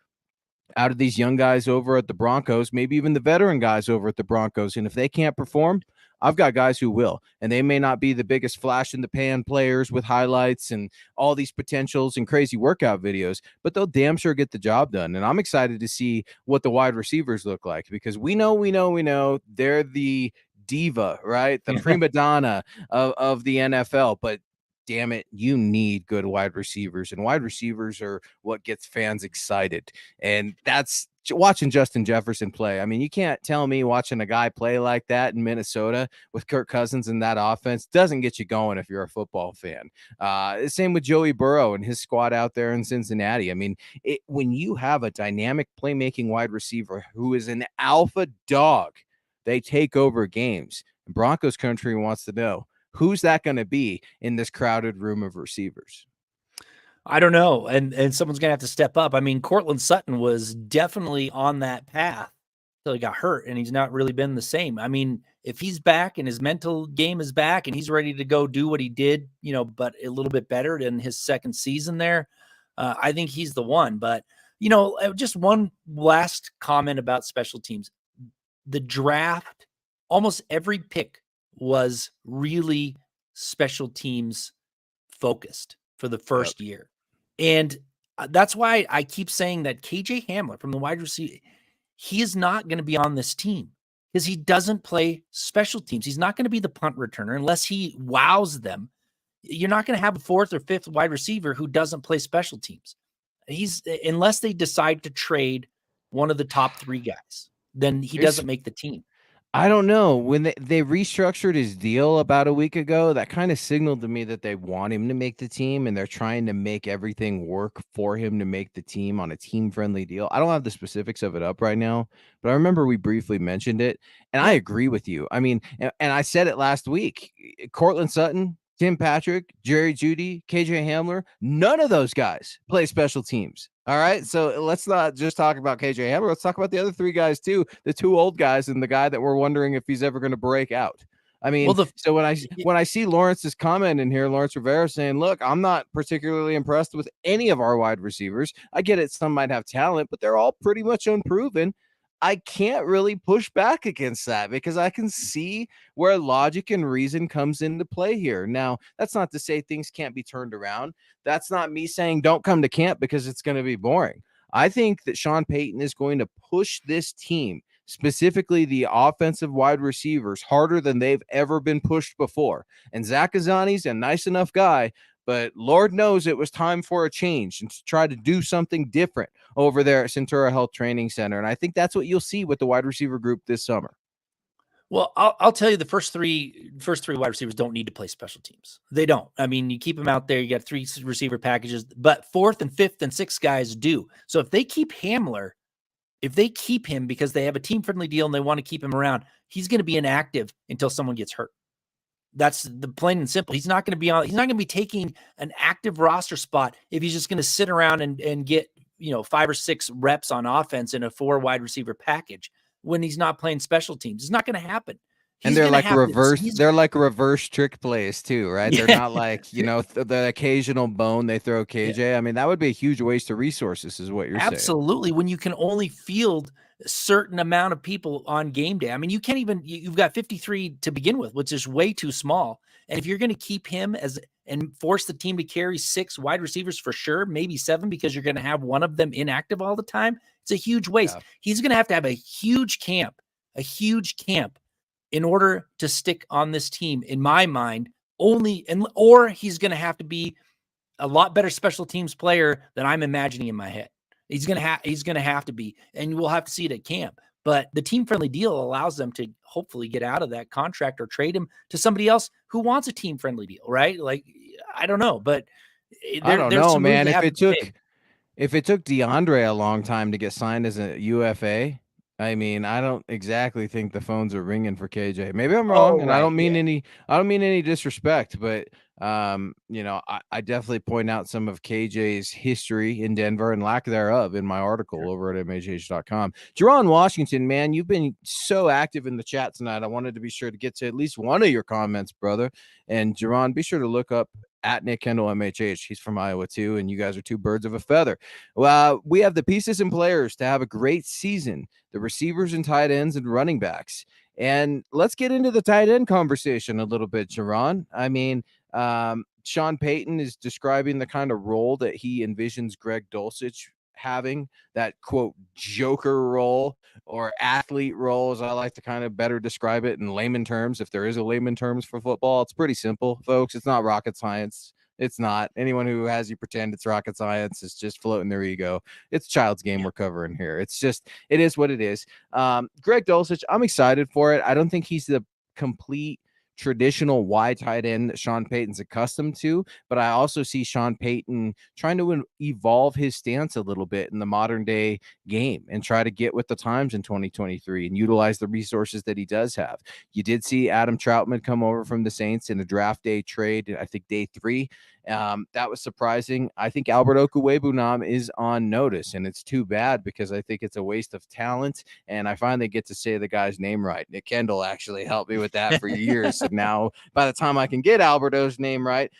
out of these young guys over at the Broncos, maybe even the veteran guys over at the Broncos. And if they can't perform, I've got guys who will. And they may not be the biggest flash in the pan players with highlights and all these potentials and crazy workout videos, but they'll damn sure get the job done. And I'm excited to see what the wide receivers look like, because we know they're the diva, right? The prima donna of the NFL. But damn it, you need good wide receivers, and wide receivers are what gets fans excited. And that's watching Justin Jefferson play. I mean, you can't tell me watching a guy play like that in Minnesota with Kirk Cousins in that offense doesn't get you going if you're a football fan. Same with Joey Burrow and his squad out there in Cincinnati. I mean, when you have a dynamic playmaking wide receiver who is an alpha dog, they take over games. Broncos country wants to know, who's that going to be in this crowded room of receivers? I don't know. And someone's going to have to step up. I mean, Cortland Sutton was definitely on that path until he got hurt, and he's not really been the same. I mean, if he's back and his mental game is back and he's ready to go do what he did, but a little bit better in his second season there, I think he's the one. But, just one last comment about special teams. The draft, almost every pick was really special teams focused for the first year. And that's why I keep saying that KJ Hamler from the wide receiver, he is not going to be on this team because he doesn't play special teams. He's not going to be the punt returner unless he wows them. You're not going to have a fourth or fifth wide receiver who doesn't play special teams. Unless they decide to trade one of the top three guys, then he doesn't make the team. I don't know. When they restructured his deal about a week ago, that kind of signaled to me that they want him to make the team, and they're trying to make everything work for him to make the team on a team-friendly deal. I don't have the specifics of it up right now, but I remember we briefly mentioned it, and I agree with you. I mean, and I said it last week, Cortland Sutton, Tim Patrick, Jerry Jeudy, KJ Hamler, none of those guys play special teams. All right, so let's not just talk about KJ Hamler. Let's talk about the other three guys too, the two old guys and the guy that we're wondering if he's ever going to break out. I mean, so when I see Lawrence's comment in here, Lawrence Rivera saying, look, I'm not particularly impressed with any of our wide receivers. I get it, some might have talent, but they're all pretty much unproven. I can't really push back against that because I can see where logic and reason comes into play here. Now, that's not to say things can't be turned around. That's not me saying don't come to camp because it's going to be boring. I think that Sean Payton is going to push this team, specifically the offensive wide receivers, harder than they've ever been pushed before. And Zach Azzani's a nice enough guy, but Lord knows it was time for a change and to try to do something different over there at Centura Health Training Center. And I think that's what you'll see with the wide receiver group this summer. Well, I'll tell you, the first three wide receivers don't need to play special teams. They don't. I mean, you keep them out there, you got three receiver packages, but fourth and fifth and sixth guys do. So if they keep Hamler, if they keep him because they have a team-friendly deal and they want to keep him around, he's going to be inactive until someone gets hurt. That's the plain and simple. He's not going to be taking an active roster spot if he's just going to sit around and get, 5 or 6 reps on offense in a 4 wide receiver package when he's not playing special teams. It's not going to happen. And they're like reverse trick plays too, right? Yeah. They're not like, the occasional bone they throw KJ. Yeah. I mean, that would be a huge waste of resources is what you're saying. Absolutely. When you can only field a certain amount of people on game day. I mean, you've got 53 to begin with, which is way too small. And if you're going to keep him and force the team to carry 6 wide receivers for sure, maybe 7, because you're going to have one of them inactive all the time, it's a huge waste. Yeah. He's going to have a huge camp in order to stick on this team, in my mind, or he's going to have to be a lot better special teams player than I'm imagining in my head. He's going to have to be, and we'll have to see it at camp. But the team-friendly deal allows them to hopefully get out of that contract or trade him to somebody else who wants a team-friendly deal, right? Like, I don't know, but I don't know, man. If it took DeAndre a long time to get signed as a UFA, I mean, I don't exactly think the phones are ringing for KJ. Maybe I'm wrong, and I don't mean any disrespect, but I definitely point out some of KJ's history in Denver and lack thereof in my article over at MHH.com. Jerron Washington, man, you've been so active in the chat tonight. I wanted to be sure to get to at least one of your comments, brother. And Jerron, be sure to look up at Nick Kendall MHH. He's from Iowa too, and you guys are 2 birds of a feather. Well, we have the pieces and players to have a great season, the receivers and tight ends and running backs. And let's get into the tight end conversation a little bit, Jerron. I mean, Sean Payton is describing the kind of role that he envisions Greg Dulcich having, that quote joker role or athlete role, as I like to kind of better describe it in layman terms. If there is a layman terms for football, it's pretty simple, folks. It's not rocket science. It's not. Anyone who has you pretend it's rocket science is just floating their ego. It's child's game we're covering here. It is what it is. Greg Dulcich, I'm excited for it. I don't think he's the complete traditional wide tight end that Sean Payton's accustomed to, but I also see Sean Payton trying to evolve his stance a little bit in the modern day game and try to get with the times in 2023 and utilize the resources that he does have. You did see Adam Troutman come over from the Saints in a draft day trade, I think day 3. That was surprising. I think Albert Okwuegbunam is on notice, and it's too bad because I think it's a waste of talent, and I finally get to say the guy's name right. Nick Kendall actually helped me with that for years, and now by the time I can get Alberto's name right,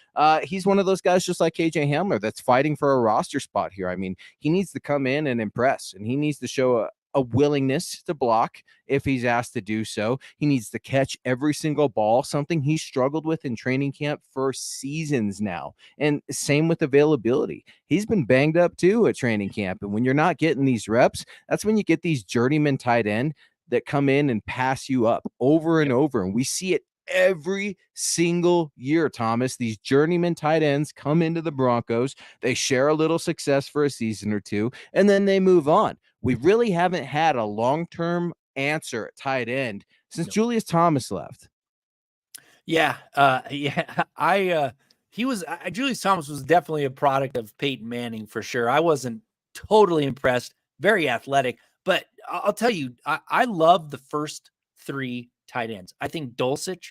he's one of those guys just like KJ Hamler that's fighting for a roster spot here. I mean, he needs to come in and impress, and he needs to show a willingness to block if he's asked to do so. He needs to catch every single ball, something he struggled with in training camp for seasons now. And same with availability. He's been banged up too at training camp. And when you're not getting these reps, that's when you get these journeyman tight end that come in and pass you up over and over. And we see it every single year, Thomas. These journeyman tight ends come into the Broncos. They share a little success for a season or two, and then they move on. We really haven't had a long-term answer at tight end since Julius Thomas left. Yeah. Julius Thomas was definitely a product of Peyton Manning for sure. I wasn't totally impressed. Very athletic, but I'll tell you, I love the first 3 tight ends. I think Dulcich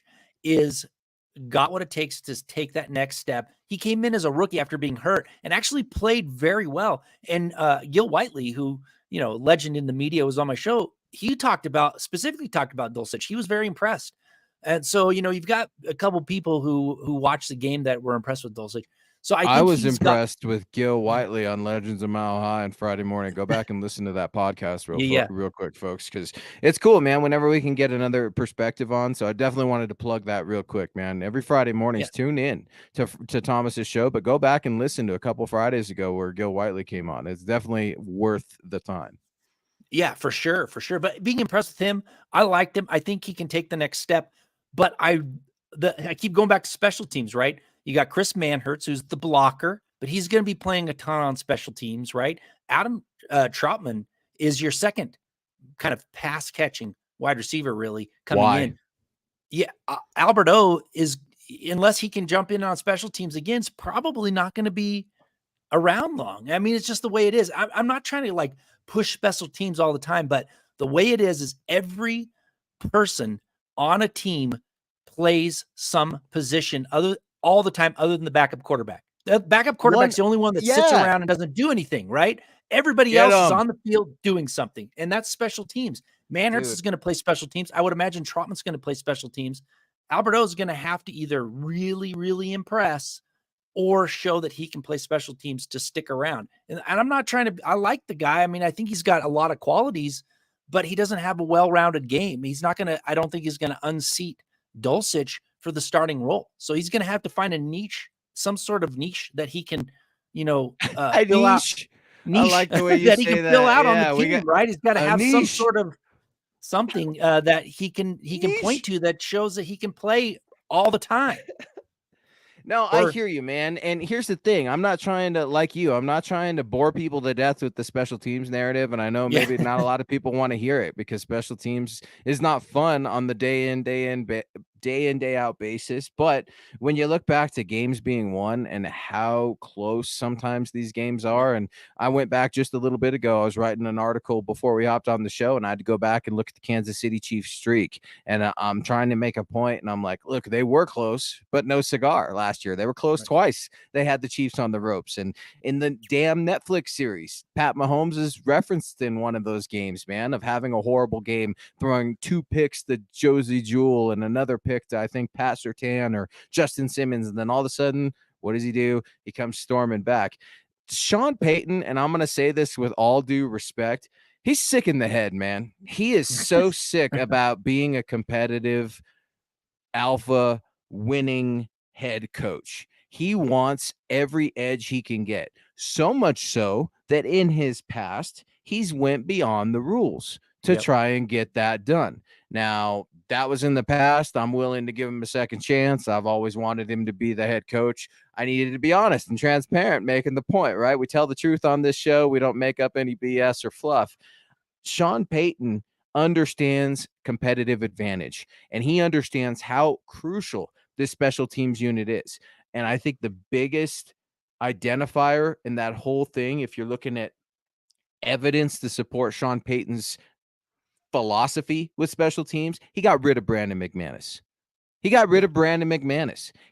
got what it takes to take that next step. He came in as a rookie after being hurt and actually played very well. And Gil Whiteley, who, legend in the media, was on my show. He specifically talked about Dulcich. He was very impressed. And so, you've got a couple people who watched the game that were impressed with Dulcich. So I was impressed with Gil Whiteley on Legends of Mile High on Friday morning. Go back and listen to that podcast real quick, folks, because it's cool, man, whenever we can get another perspective on. So I definitely wanted to plug that real quick, man. Every Friday mornings, tune in to Thomas's show, but go back and listen to a couple Fridays ago where Gil Whiteley came on. It's definitely worth the time. Yeah, for sure. But being impressed with him, I liked him. I think he can take the next step. But I keep going back to special teams, right? You got Chris Manhertz, who's the blocker, but he's going to be playing a ton on special teams, right? Adam Troutman is your second kind of pass catching wide receiver, really coming in. Yeah, Albert O is, unless he can jump in on special teams again, is probably not going to be around long. I mean, it's just the way it is. I'm not trying to like push special teams all the time, but the way it is every person on a team plays some position all the time other than the backup quarterback. The backup quarterback's the only one that sits around and doesn't do anything, right? Everybody else is on the field doing something, and that's special teams. Manhurst is going to play special teams. I would imagine Trotman's going to play special teams. Alberto is going to have to either really, really impress or show that he can play special teams to stick around. And I'm not trying to, I like the guy. I mean, I think he's got a lot of qualities, but he doesn't have a well-rounded game. He's not going to, I don't think he's going to unseat Dulcich for the starting role. So he's going to have to find a niche, some sort of niche that he can, fill out. Niche. I like the way you that say he can that. fill out on the team, right? He's got to have some sort of something that he can point to that shows that he can play all the time. No, I hear you, man. And here's the thing. I'm not trying to, like you, I'm not trying to bore people to death with the special teams narrative. And I know maybe not a lot of people want to hear it because special teams is not fun on the day in, day out basis. But when you look back to games being won and how close sometimes these games are, and I went back just a little bit ago, I was writing an article before we hopped on the show, and I had to go back and look at the Kansas City Chiefs streak. And I'm trying to make a point, and I'm like, look, they were close, but no cigar last year. They were close twice. They had the Chiefs on the ropes. And in the damn Netflix series, Pat Mahomes is referenced in one of those games, man, of having a horrible game, throwing 2 picks to Josie Jewell and another pick to, I think, Pat Surtain or Justin Simmons. And then all of a sudden, what does he do? He comes storming back. Sean Payton, and I'm going to say this with all due respect, he's sick in the head, man. He is so sick about being a competitive alpha winning head coach. He wants every edge he can get, so much so that in his past, he's went beyond the rules to try and get that done. Now, that was in the past. I'm willing to give him a second chance. I've always wanted him to be the head coach. I needed to be honest and transparent, making the point, right? We tell the truth on this show. We don't make up any BS or fluff. Sean Payton understands competitive advantage, and he understands how crucial this special teams unit is. And I think the biggest identifier in that whole thing, if you're looking at evidence to support Sean Payton's philosophy with special teams, he got rid of Brandon McManus.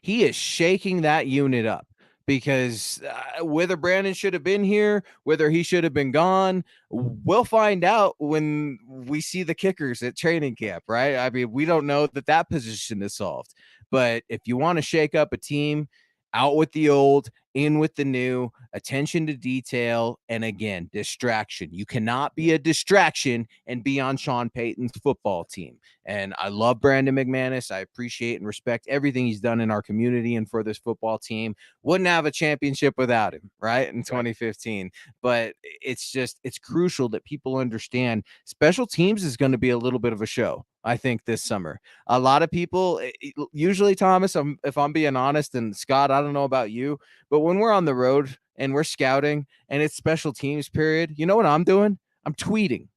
He is shaking that unit up because whether Brandon should have been here, whether he should have been gone, we'll find out when we see the kickers at training camp, right? I mean, we don't know that position is solved. But if you want to shake up a team, out with the old, in with the new, attention to detail, and again, distraction. You cannot be a distraction and be on Sean Payton's football team. And I love Brandon McManus. I appreciate and respect everything he's done in our community and for this football team. Wouldn't have a championship without him, right, in 2015. But it's crucial that people understand special teams is going to be a little bit of a show, I think, this summer. A lot of people, usually, Thomas, if I'm being honest, and Scott, I don't know about you, but when we're on the road and we're scouting and it's special teams period, you know what I'm doing? I'm tweeting.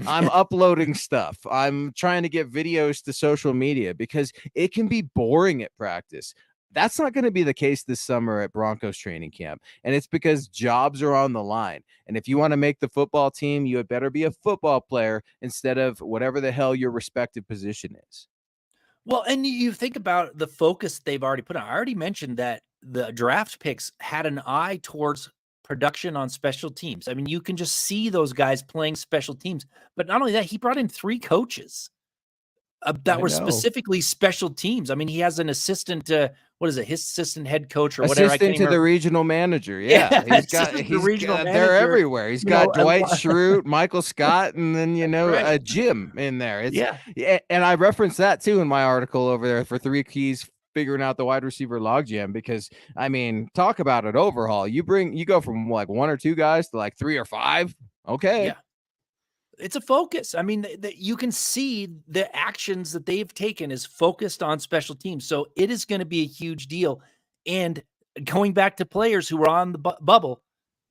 I'm uploading stuff. I'm trying to get videos to social media because it can be boring at practice. That's not going to be the case this summer at Broncos training camp. And it's because jobs are on the line. And if you want to make the football team, you had better be a football player instead of whatever the hell your respective position is. Well, and you think about the focus they've already put on. I already mentioned that the draft picks had an eye towards production on special teams. I mean, you can just see those guys playing special teams. But not only that, he brought in 3 coaches that were specifically special teams. I mean, he has an assistant, what is it, his assistant head coach or whatever. Assistant to the regional manager. Yeah. They're everywhere. He's got Dwight Schrute, Michael Scott, and then, a Jim in there. And I referenced that too in my article over there for 3 keys figuring out the wide receiver logjam, because I mean, talk about an overhaul. You go from like 1 or 2 guys to like 3 or 5. Okay. Yeah. It's a focus. I mean, you can see the actions that they've taken is focused on special teams. So it is going to be a huge deal. And going back to players who are on the bubble,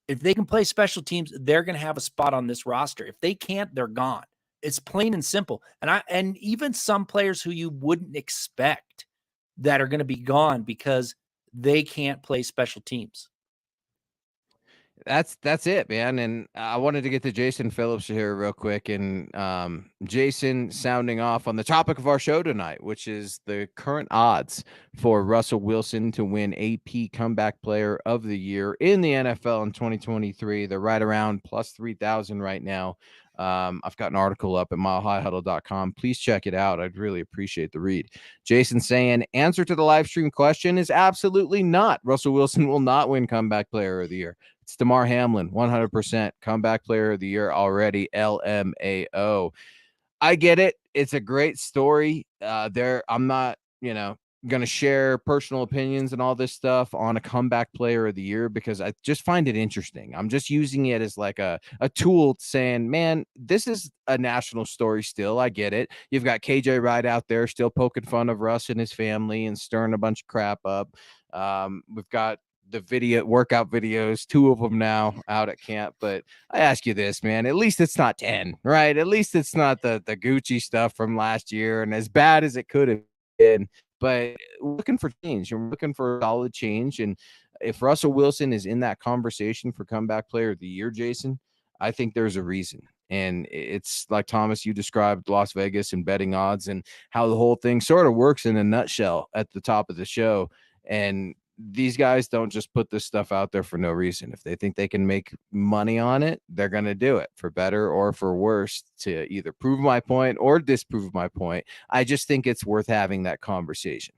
if they can play special teams, they're going to have a spot on this roster. If they can't, they're gone. It's plain and simple. And even some players who you wouldn't expect that are going to be gone because they can't play special teams. That's it, man. And I wanted to get to Jason Phillips here real quick. And Jason sounding off on the topic of our show tonight, which is the current odds for Russell Wilson to win AP Comeback Player of the Year in the NFL in 2023. They're right around plus 3,000 right now. I've got an article up at milehighhuddle.com. Please check it out. I'd really appreciate the read. Jason saying, answer to the live stream question is absolutely not. Russell Wilson will not win Comeback Player of the Year. It's Damar Hamlin, 100% Comeback Player of the Year already, LMAO. I get it. It's a great story. I'm not, going to share personal opinions and all this stuff on a Comeback Player of the Year because I just find it interesting. I'm just using it as like a tool saying, man, this is a national story still. I get it. You've got KJ Wright out there still poking fun of Russ and his family and stirring a bunch of crap up. We've got the workout videos, 2 of them now out at camp. But I ask you this, man, at least it's not 10, right? At least it's not the Gucci stuff from last year and as bad as it could have been. But we're looking for change and we're looking for solid change. And if Russell Wilson is in that conversation for Comeback Player of the Year, Jason, I think there's a reason. And it's like, Thomas, you described Las Vegas and betting odds and how the whole thing sort of works in a nutshell at the top of the show. And these guys don't just put this stuff out there for no reason. If they think they can make money on it, they're going to do it for better or for worse to either prove my point or disprove my point. I just think it's worth having that conversation.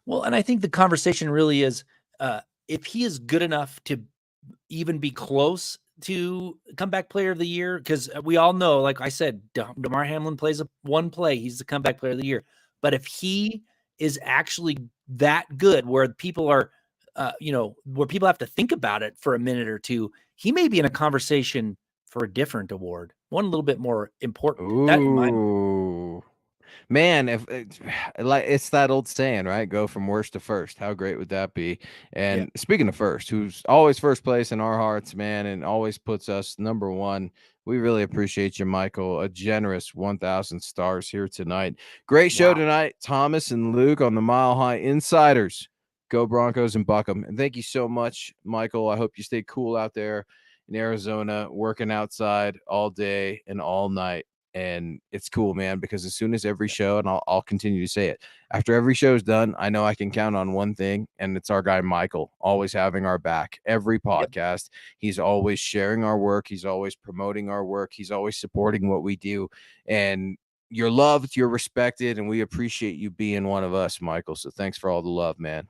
Well, and I think the conversation really is, if he is good enough to even be close to Comeback Player of the Year, because we all know, like I said, Damar Hamlin plays one play, he's the Comeback Player of the Year. But if he is actually that good where people are, where people have to think about it for a minute or two, he may be in a conversation for a different award, one a little bit more important. Ooh. That in my mind. Man, if like it's that old saying, right? Go from worst to first. How great would that be? Yeah. And speaking of first, who's always first place in our hearts, man, and always puts us number one. We really appreciate you, Michael. A generous 1,000 stars here tonight. Great show Wow. tonight, Thomas and Luke on the Mile High Insiders. Go Broncos and buck 'em. And thank you so much, Michael. I hope you stay cool out there in Arizona, working outside all day and all night. And it's cool, man, because as soon as every show, and I'll continue to say it, after every show is done, I know I can count on one thing, and it's our guy Michael always having our back. Every podcast, he's always sharing our work, he's always promoting our work, he's always supporting what we do. And you're loved, you're respected, and we appreciate you being one of us, Michael. So thanks for all the love, man.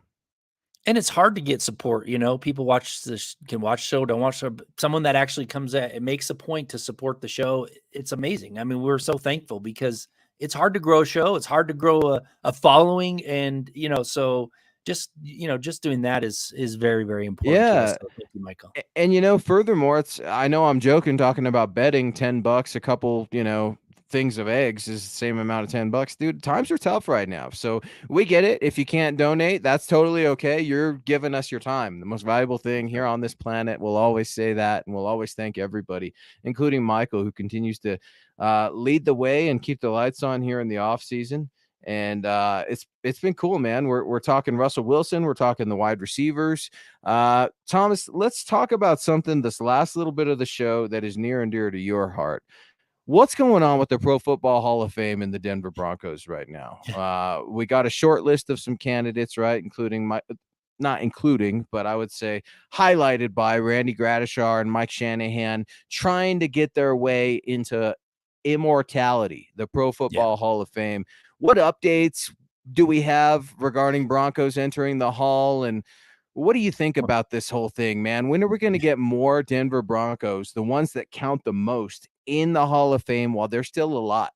And it's hard to get support, people watch this, can watch show, don't watch show, but someone that actually comes at it makes a point to support the show. It's amazing. I mean, we're so thankful because it's hard to grow a show. It's hard to grow a following. And, so just doing that is very, very important to us. Yeah. So thank you, Michael. And furthermore, I know I'm joking talking about betting $10, a couple, things of eggs is the same amount of $10. Dude, times are tough right now. So we get it. If you can't donate, that's totally okay. You're giving us your time, the most valuable thing here on this planet. We'll always say that, and we'll always thank everybody, including Michael, who continues to lead the way and keep the lights on here in the off season. And it's been cool, man. We're talking Russell Wilson. We're talking the wide receivers. Thomas, let's talk about something this last little bit of the show that is near and dear to your heart. What's going on with the Pro Football Hall of Fame and the Denver Broncos right now? We got a short list of some candidates, right? Not including, but I would say highlighted by Randy Gradishar and Mike Shanahan trying to get their way into immortality, the Pro Football Hall of Fame. What updates do we have regarding Broncos entering the Hall? And what do you think about this whole thing, man? When are we going to get more Denver Broncos, the ones that count the most, in the Hall of Fame while they're still alive?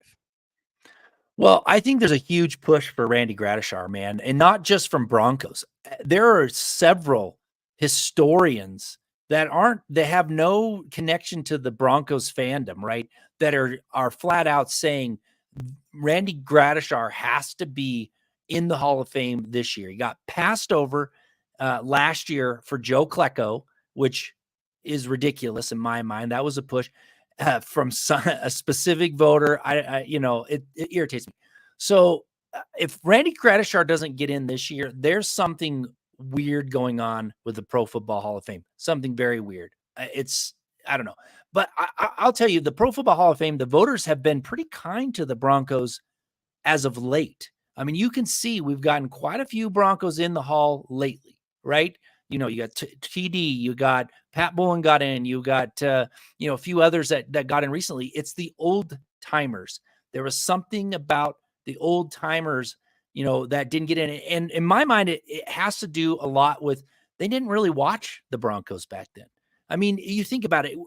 Well, I think there's a huge push for Randy Gradishar, man, and not just from Broncos. There are several historians that have no connection to the Broncos fandom, right? That are flat out saying Randy Gradishar has to be in the Hall of Fame this year. He got passed over last year for Joe Klecko, which is ridiculous in my mind. That was a push from a specific voter. It irritates me. So if Randy Gradishar doesn't get in this year, there's something weird going on with the Pro Football Hall of Fame. Something very weird. It's, I don't know. But I'll tell you, the Pro Football Hall of Fame, the voters have been pretty kind to the Broncos as of late. I mean, you can see we've gotten quite a few Broncos in the Hall lately, right? You know, you got TD, you got Pat Bowlen got in, you got, a few others that got in recently. It's the old timers. There was something about the old timers, that didn't get in. And in my mind, it has to do a lot with they didn't really watch the Broncos back then. I mean, you think about it,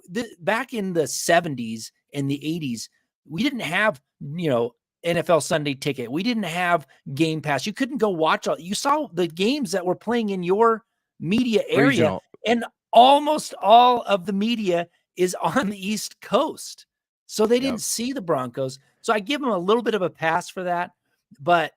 back in the 70s and the 80s, we didn't have, NFL Sunday Ticket. We didn't have Game Pass. You couldn't go watch all. You saw the games that were playing in your media area, Regional. and almost all of the media is on the East Coast. So they didn't see the Broncos. So I give them a little bit of a pass for that, but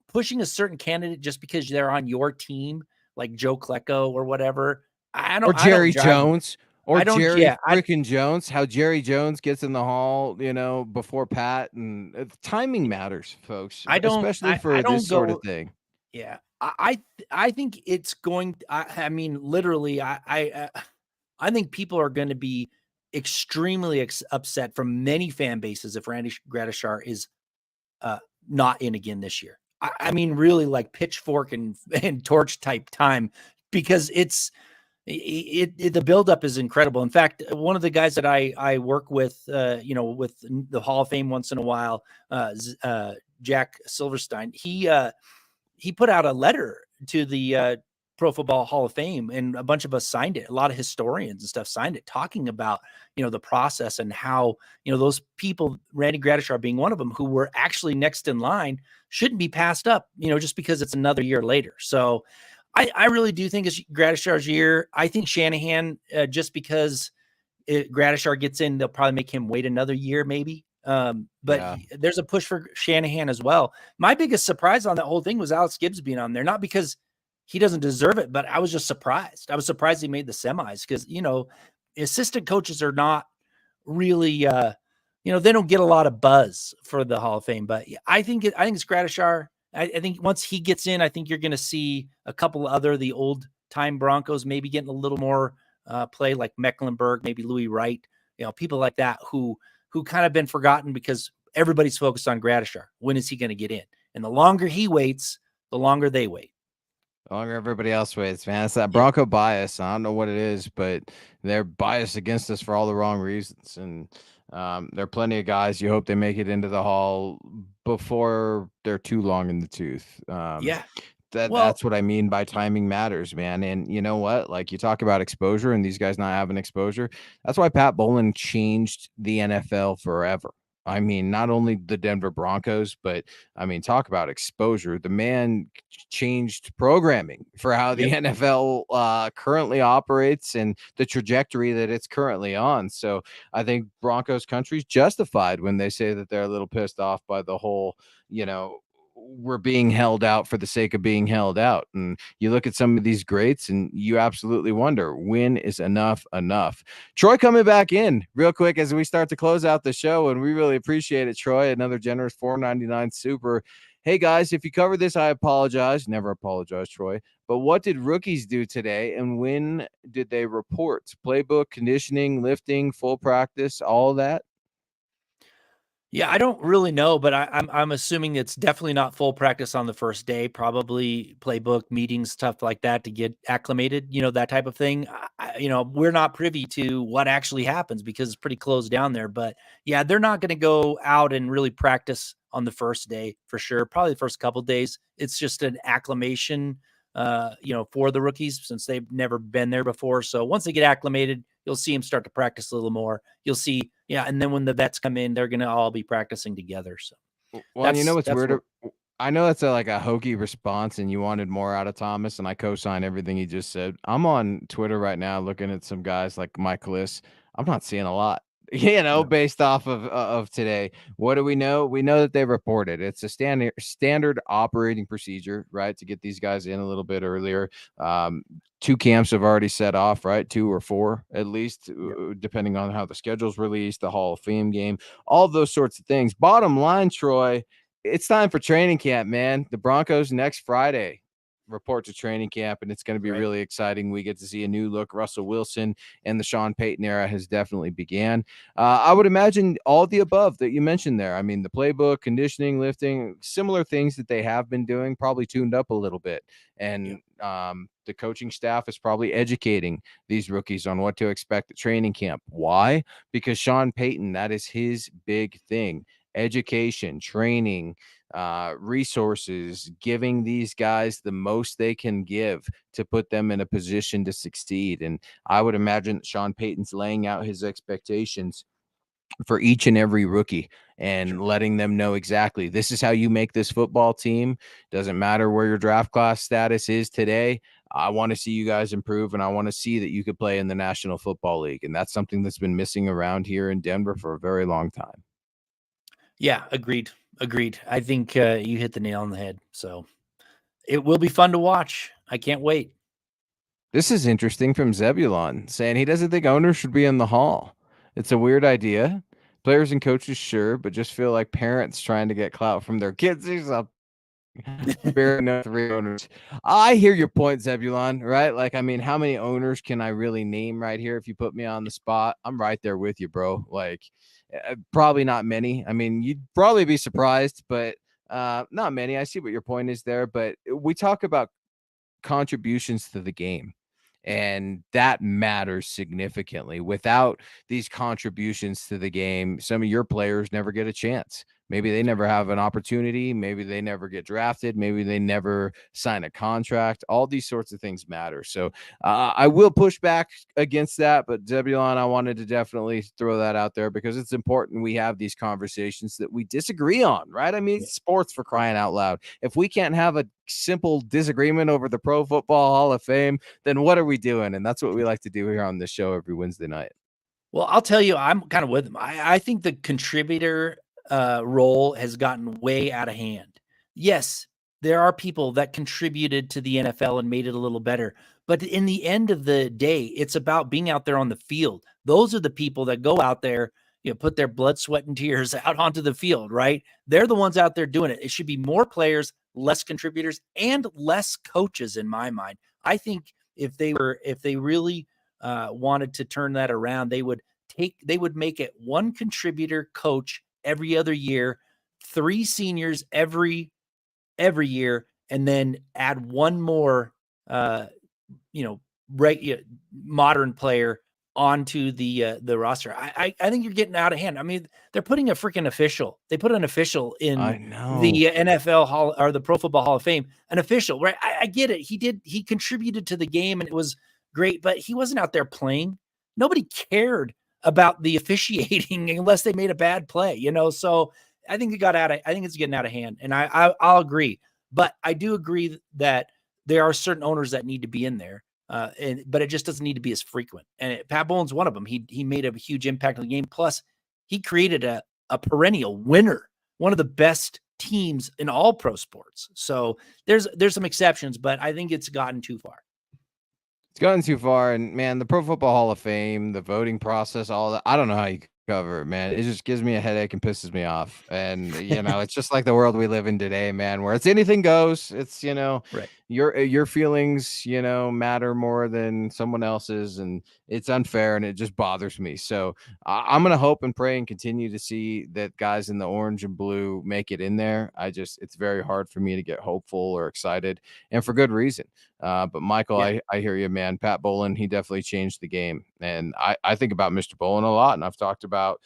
pushing a certain candidate just because they're on your team, like Joe Klecko or whatever, or Jerry Jones. Or Jerry I freaking Jones, how Jerry Jones gets in the Hall, before Pat, and timing matters, folks, especially for this sort of thing. Yeah, I think it's going. I mean, literally, I think people are going to be extremely upset from many fan bases if Randy Gradishar is not in again this year. I mean, really, like pitchfork and torch type time, because the buildup is incredible. In fact, one of the guys that I work with, with the Hall of Fame once in a while, Jack Silverstein, he put out a letter to the Pro Football Hall of Fame, and a bunch of us signed it. A lot of historians and stuff signed it, talking about, the process and how, those people, Randy Gradishar being one of them, who were actually next in line, shouldn't be passed up, just because it's another year later. So I really do think it's Gradishar's year. I think Shanahan, just because Gradishar gets in, they'll probably make him wait another year, maybe. But there's a push for Shanahan as well. My biggest surprise on that whole thing was Alex Gibbs being on there, not because he doesn't deserve it, but I was just surprised. I was surprised he made the semis because, assistant coaches are not really, they don't get a lot of buzz for the Hall of Fame. But I think it's Gradishar. I think once he gets in, I think you're going to see a couple other the old time Broncos maybe getting a little more play, like Mecklenburg, maybe Louis Wright, people like that who kind of been forgotten because everybody's focused on Gradishar. When is he going to get in? And the longer he waits, the longer they wait. The longer everybody else waits, man. It's that Bronco bias. I don't know what it is, but they're biased against us for all the wrong reasons. And there are plenty of guys you hope they make it into the Hall before they're too long in the tooth. That's what I mean by timing matters, man. And you know what? Like, you talk about exposure and these guys not having exposure. That's why Pat Bowlen changed the NFL forever. I mean, not only the Denver Broncos, but I mean, talk about exposure. The man changed programming for how the NFL currently operates and the trajectory that it's currently on. So I think Broncos country's justified when they say that they're a little pissed off by the whole, we're being held out for the sake of being held out. And you look at some of these greats and you absolutely wonder, when is enough? Troy coming back in real quick as we start to close out the show, and we really appreciate it, Troy. Another generous $4.99 super. Hey guys, if you cover this, I apologize. Never apologize, Troy. But what did rookies do today, and when did they report? Playbook, conditioning, lifting, full practice, all of that? Yeah, I don't really know, but I'm assuming it's definitely not full practice on the first day. Probably playbook, meetings, stuff like that to get acclimated. That type of thing. We're not privy to what actually happens because it's pretty closed down there. But yeah, they're not going to go out and really practice on the first day for sure. Probably the first couple of days. It's just an acclimation, for the rookies since they've never been there before. So once they get acclimated, you'll see them start to practice a little more. You'll see, and then when the vets come in, they're going to all be practicing together. So, well, what's weird? I know that's like a hokey response, and you wanted more out of Thomas, and I co-sign everything he just said. I'm on Twitter right now looking at some guys like Mike Liss. I'm not seeing a lot. Based off of today. What do we know? We know that they reported. It's a standard operating procedure, right, to get these guys in a little bit earlier. 2 camps have already set off, right? 2 or 4 at least, depending on how the schedule's released, the Hall of Fame game, all of those sorts of things. Bottom line, Troy, it's time for training camp, man. The Broncos next Friday. report to training camp, and it's going to be Right. really exciting. We get to see a new look. Russell Wilson and the Sean Payton era has definitely began. I would imagine all the above that you mentioned there. I mean, the playbook, conditioning, lifting, similar things that they have been doing, probably tuned up a little bit. And the coaching staff is probably educating these rookies on what to expect at training camp. Why? Because Sean Payton, that is his big thing. Education, training, resources, giving these guys the most they can give to put them in a position to succeed. And I would imagine Sean Payton's laying out his expectations for each and every rookie and letting them know exactly this is how you make this football team. Doesn't matter where your draft class status is today. I want to see you guys improve, and I want to see that you could play in the National Football League. And that's something that's been missing around here in Denver for a very long time. Yeah, agreed. I think you hit the nail on the head. So it will be fun to watch. I can't wait. This is interesting from Zebulon saying he doesn't think owners should be in the hall. It's a weird idea. Players and coaches, sure, but just feel like parents trying to get clout from their kids or something. Fair enough, 3 owners. I hear your point, Zebulon, right? Like, I mean, how many owners can I really name right here if you put me on the spot? I'm right there with you, bro. Like, probably not many. I mean, you'd probably be surprised, but not many. I see what your point is there, but we talk about contributions to the game. And that matters significantly. Without these contributions to the game, some of your players never get a chance. Maybe they never have an opportunity. Maybe they never get drafted. Maybe they never sign a contract. All these sorts of things matter. So I will push back against that. But Zebulon, I wanted to definitely throw that out there because it's important we have these conversations that we disagree on, right? I mean, it's sports, for crying out loud. If we can't have a simple disagreement over the Pro Football Hall of Fame, then what are we doing? And that's what we like to do here on this show every Wednesday night. Well, I'll tell you, I'm kind of with them. I think the contributor role has gotten way out of hand. Yes, there are people that contributed to the NFL and made it a little better. But in the end of the day, it's about being out there on the field. Those are the people that go out there, put their blood, sweat, and tears out onto the field, right? They're the ones out there doing it. It should be more players, less contributors, and less coaches in my mind. I think if they really wanted to turn that around, they would make it one contributor coach every other year, 3 seniors every year, and then add one more modern player onto the roster. I think you're getting out of hand. I mean, they're putting a freaking official. They put an official in the NFL Hall or the Pro Football Hall of Fame, an official, right? I get it. He contributed to the game and it was great, but he wasn't out there playing. Nobody cared about the officiating unless they made a bad play, So I think I think it's getting out of hand, and I'll agree. But I do agree that there are certain owners that need to be in there, but it just doesn't need to be as frequent. And Pat Bowlen's one of them. He made a huge impact on the game. Plus, he created a perennial winner, one of the best teams in all pro sports. So there's some exceptions, but I think it's gotten too far. It's gotten too far, and man, the Pro Football Hall of Fame, the voting process, all that, I don't know how you cover it, man. It just gives me a headache and pisses me off. And it's just like the world we live in today, man, where it's anything goes. It's right. Your feelings, matter more than someone else's, and it's unfair, and it just bothers me. So I'm gonna hope and pray and continue to see that guys in the orange and blue make it in there. It's very hard for me to get hopeful or excited, and for good reason. But Michael, I hear you, man. Pat Bowlen, he definitely changed the game. And I think about Mr. Bowlen a lot, and I've talked about,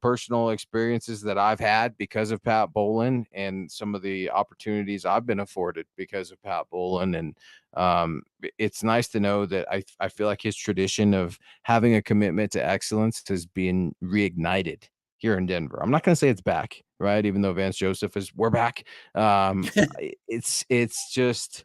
personal experiences that I've had because of Pat Bowlen and some of the opportunities I've been afforded because of Pat Bowlen. And it's nice to know that I feel like his tradition of having a commitment to excellence has been reignited here in Denver. I'm not going to say it's back, right? Even though Vance Joseph we're back. It's just,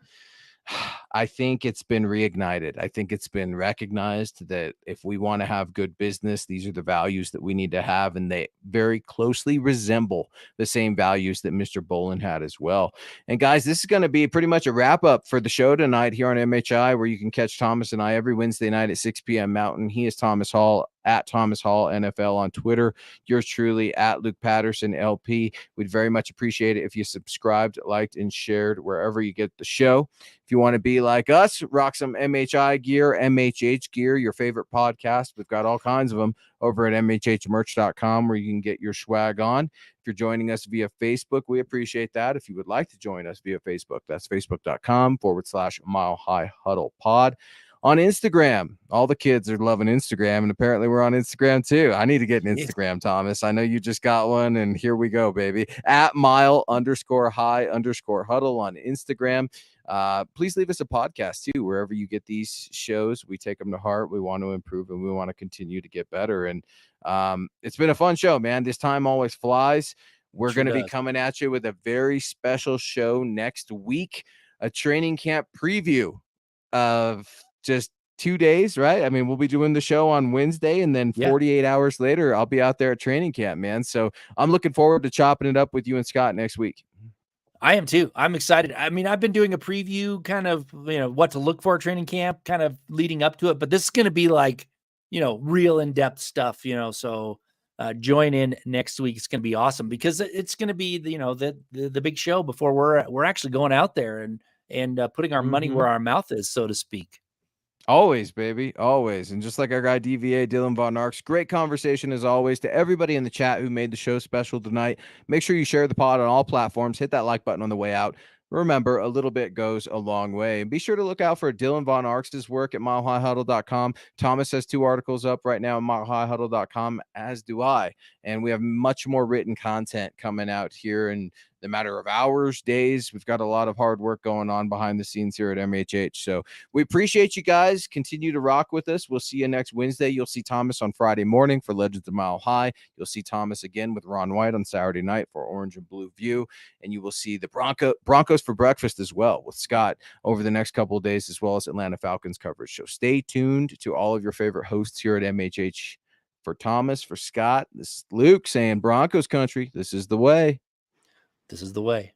I think it's been reignited. I think it's been recognized that if we want to have good business, these are the values that we need to have. And they very closely resemble the same values that Mr. Bowlen had as well. And guys, this is going to be pretty much a wrap up for the show tonight here on MHI, where you can catch Thomas and I every Wednesday night at 6 p.m. Mountain. He is Thomas Hall. at Thomas Hall NFL on Twitter. Yours truly at Luke Patterson LP. We'd very much appreciate it if you subscribed, liked, and shared wherever you get the show. If you want to be like us, rock some MHI gear, MHH gear, your favorite podcast. We've got all kinds of them over at mhhmerch.com where you can get your swag on. If you're joining us via Facebook, we appreciate that. If you would like to join us via Facebook, that's facebook.com/Mile High Huddle Pod. On Instagram, all the kids are loving Instagram, and apparently we're on Instagram too. I need to get an Instagram, Thomas. I know you just got one, and here we go, baby. At mile_high_huddle on Instagram. Please leave us a podcast too, wherever you get these shows. We take them to heart. We want to improve, and we want to continue to get better. And it's been a fun show, man. This time always flies. We're going to be coming at you with a very special show next week, a training camp preview of just 2 days, right? I mean, we'll be doing the show on Wednesday, and then 48 hours later, I'll be out there at training camp, man. So I'm looking forward to chopping it up with you and Scott next week. I am too. I'm excited. I mean, I've been doing a preview, kind of, what to look for at training camp, kind of leading up to it, but this is going to be like, real in-depth stuff, so join in next week. It's going to be awesome because it's going to be the big show before we're actually going out there and putting our money where our mouth is, so to speak. Always, baby. Always. And just like our guy DVA, Dylan Von Arks, great conversation as always. To everybody in the chat who made the show special tonight, make sure you share the pod on all platforms. Hit that like button on the way out. Remember, a little bit goes a long way. And be sure to look out for Dylan Von Arks' work at milehighhuddle.com. Thomas has 2 articles up right now at milehighhuddle.com, as do I. And we have much more written content coming out here in the matter of hours, days. We've got a lot of hard work going on behind the scenes here at MHH. So we appreciate you guys. Continue to rock with us. We'll see you next Wednesday. You'll see Thomas on Friday morning for Legends of Mile High. You'll see Thomas again with Ron White on Saturday night for Orange and Blue View. And you will see the Broncos for breakfast as well with Scott over the next couple of days, as well as Atlanta Falcons coverage. So stay tuned to all of your favorite hosts here at MHH. For Thomas, for Scott, this is Luke saying Broncos country. This is the way. This is the way.